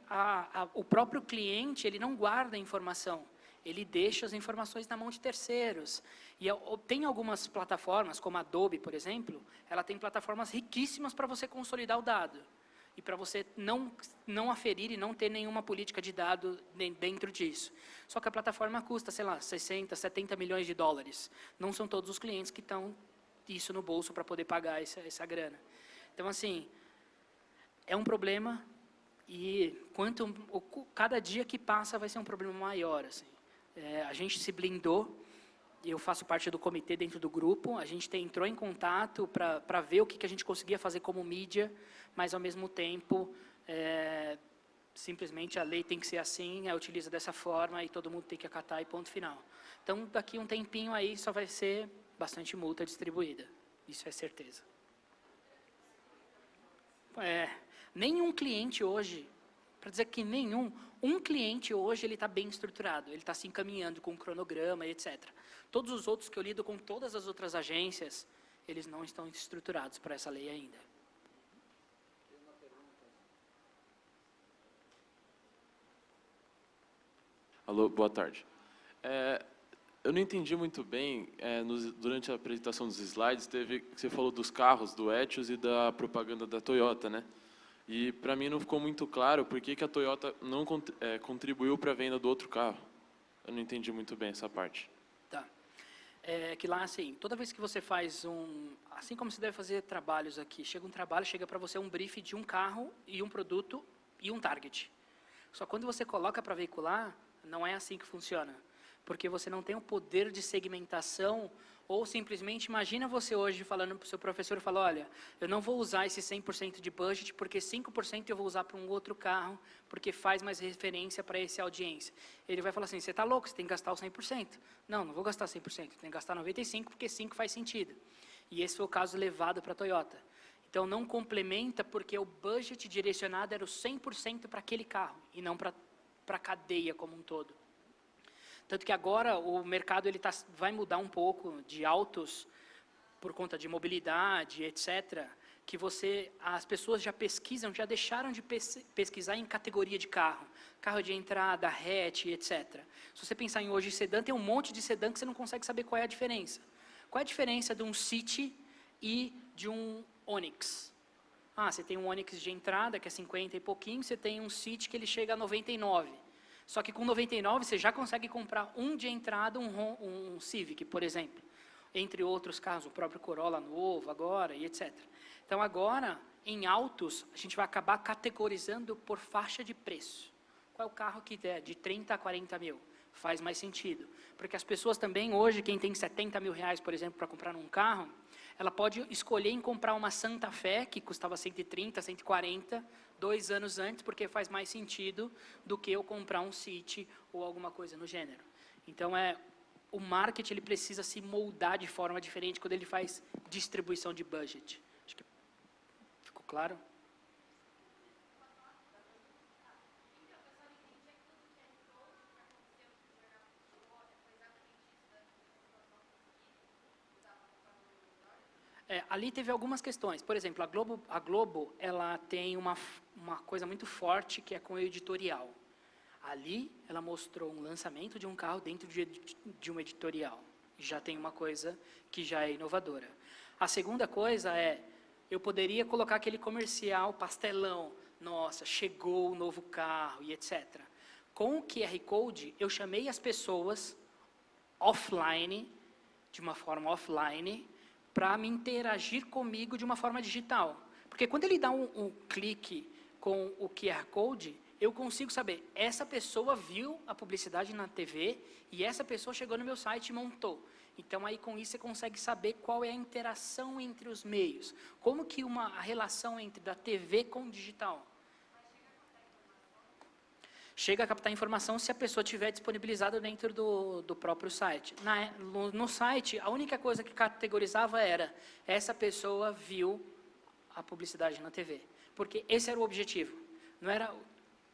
o próprio cliente, ele não guarda a informação, ele deixa as informações na mão de terceiros. E tem algumas plataformas, como a Adobe, por exemplo, ela tem plataformas riquíssimas para você consolidar o dado. E para você não aferir e não ter nenhuma política de dado dentro disso. Só que a plataforma custa, sei lá, 60, 70 milhões de dólares. Não são todos os clientes que estão isso no bolso para poder pagar essa grana. Então, assim, é um problema e cada dia que passa vai ser um problema maior. Assim. A gente se blindou. Eu faço parte do comitê dentro do grupo, a gente entrou em contato para ver o que a gente conseguia fazer como mídia, mas, ao mesmo tempo, simplesmente a lei tem que ser assim, utiliza dessa forma e todo mundo tem que acatar e ponto final. Então, daqui um tempinho aí só vai ser bastante multa distribuída, isso é certeza. Nenhum cliente hoje para dizer que nenhum, um cliente hoje ele está bem estruturado, ele está se encaminhando com um cronograma, etc. Todos os outros que eu lido com todas as outras agências, eles não estão estruturados para essa lei ainda. Alô, boa tarde. Eu não entendi muito bem, durante a apresentação dos slides, você falou dos carros, do Etios e da propaganda da Toyota, né? E para mim não ficou muito claro por que a Toyota não contribuiu para a venda do outro carro. Eu não entendi muito bem essa parte. Tá. Que lá, assim, toda vez que você faz assim como você deve fazer trabalhos aqui, chega um trabalho, chega para você um brief de um carro e um produto e um target. Só quando você coloca para veicular, não é assim que funciona. Porque você não tem o poder de segmentação, ou simplesmente, imagina você hoje falando para o seu professor e falar, olha, eu não vou usar esse 100% de budget, porque 5% eu vou usar para um outro carro, porque faz mais referência para essa audiência. Ele vai falar assim, você está louco, você tem que gastar o 100%. Não, não vou gastar 100%, tem que gastar 95%, porque 5% faz sentido. E esse foi o caso levado para a Toyota. Então, não complementa, porque o budget direcionado era o 100% para aquele carro, e não para a cadeia como um todo. Tanto que agora o mercado vai mudar um pouco de autos por conta de mobilidade, etc., que as pessoas já pesquisam, já deixaram de pesquisar em categoria de carro. Carro de entrada, hatch, etc. Se você pensar em hoje sedã, tem um monte de sedã que você não consegue saber qual é a diferença. Qual é a diferença de um City e de um Onix? Você tem um Onix de entrada, que é 50 e pouquinho, você tem um City que ele chega a 99. Só que com 99 você já consegue comprar um de entrada, um Civic, por exemplo. Entre outros carros, o próprio Corolla novo agora e etc. Então agora, em autos, a gente vai acabar categorizando por faixa de preço. Qual é o carro que der de 30 a 40 mil? Faz mais sentido. Porque as pessoas também, hoje, quem tem 70 mil reais, por exemplo, para comprar um carro, ela pode escolher em comprar uma Santa Fé, que custava 130, 140, 2 anos antes, porque faz mais sentido do que eu comprar um City ou alguma coisa no gênero. Então, o marketing ele precisa se moldar de forma diferente quando ele faz distribuição de budget. Acho que ficou claro? Ali teve algumas questões. Por exemplo, a Globo ela tem uma coisa muito forte que é com o editorial. Ali, ela mostrou um lançamento de um carro dentro de um editorial. Já tem uma coisa que já é inovadora. A segunda coisa eu poderia colocar aquele comercial pastelão. Nossa, chegou o novo carro e etc. Com o QR Code, eu chamei as pessoas offline, de uma forma offline, para me interagir comigo de uma forma digital. Porque quando ele dá um clique com o QR Code, eu consigo saber, essa pessoa viu a publicidade na TV e essa pessoa chegou no meu site e montou. Então, aí com isso você consegue saber qual é a interação entre os meios. Como que a relação entre da TV com o digital. Chega a captar informação se a pessoa tiver disponibilizada dentro do próprio site. No site, a única coisa que categorizava era, essa pessoa viu a publicidade na TV. Porque esse era o objetivo. Não era, pra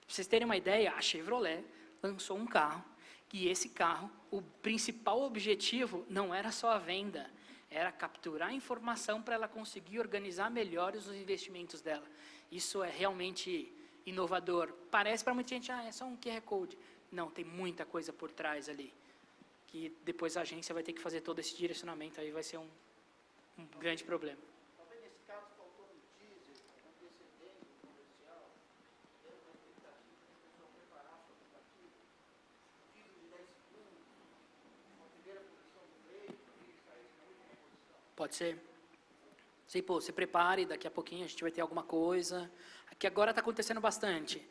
vocês terem uma ideia, a Chevrolet lançou um carro, e esse carro, o principal objetivo não era só a venda, era capturar informação para ela conseguir organizar melhor os investimentos dela. Isso é realmente inovador. Parece para muita gente, é só um QR Code. Não, tem muita coisa por trás ali, que depois a agência vai ter que fazer todo esse direcionamento, aí vai ser um grande problema. Talvez nesse caso faltou no teaser, antecedendo o comercial, dando uma expectativa de a pessoa preparar sua tentativa, um teaser de 10 segundos, uma primeira posição do break, e sair na última posição. Pode ser. Sim, se prepare, daqui a pouquinho a gente vai ter alguma coisa. Aqui agora está acontecendo bastante,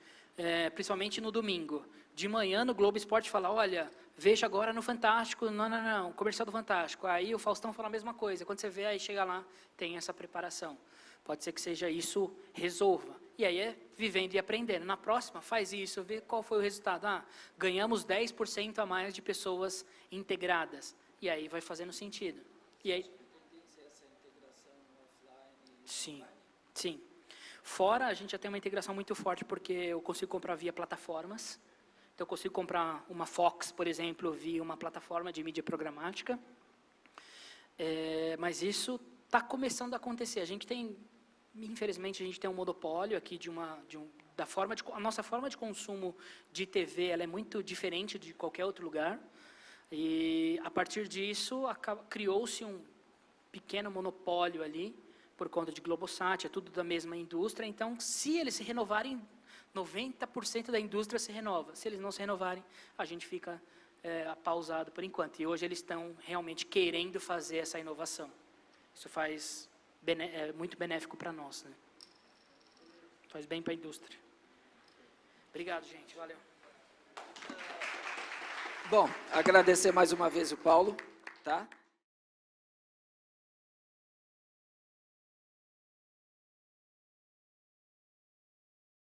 principalmente no domingo. De manhã no Globo Esporte fala, olha, veja agora no Fantástico, não, comercial do Fantástico. Aí o Faustão fala a mesma coisa. Quando você vê, aí chega lá, tem essa preparação. Pode ser que seja isso, resolva. E aí é vivendo e aprendendo. Na próxima, faz isso, vê qual foi o resultado. Ganhamos 10% a mais de pessoas integradas. E aí vai fazendo sentido. E aí, sim, sim. Fora, a gente já tem uma integração muito forte, porque eu consigo comprar via plataformas. Então, eu consigo comprar uma Fox, por exemplo, via uma plataforma de mídia programática. Mas isso está começando a acontecer. A gente tem, infelizmente, a gente tem um monopólio aqui a nossa forma de consumo de TV, ela é muito diferente de qualquer outro lugar. E, a partir disso, criou-se um pequeno monopólio ali, por conta de Globosat, é tudo da mesma indústria. Então, se eles se renovarem, 90% da indústria se renova. Se eles não se renovarem, a gente fica pausado por enquanto. E hoje eles estão realmente querendo fazer essa inovação. Isso é muito benéfico para nós, né? Faz bem para a indústria. Obrigado, gente. Valeu. Bom, agradecer mais uma vez o Paulo, tá?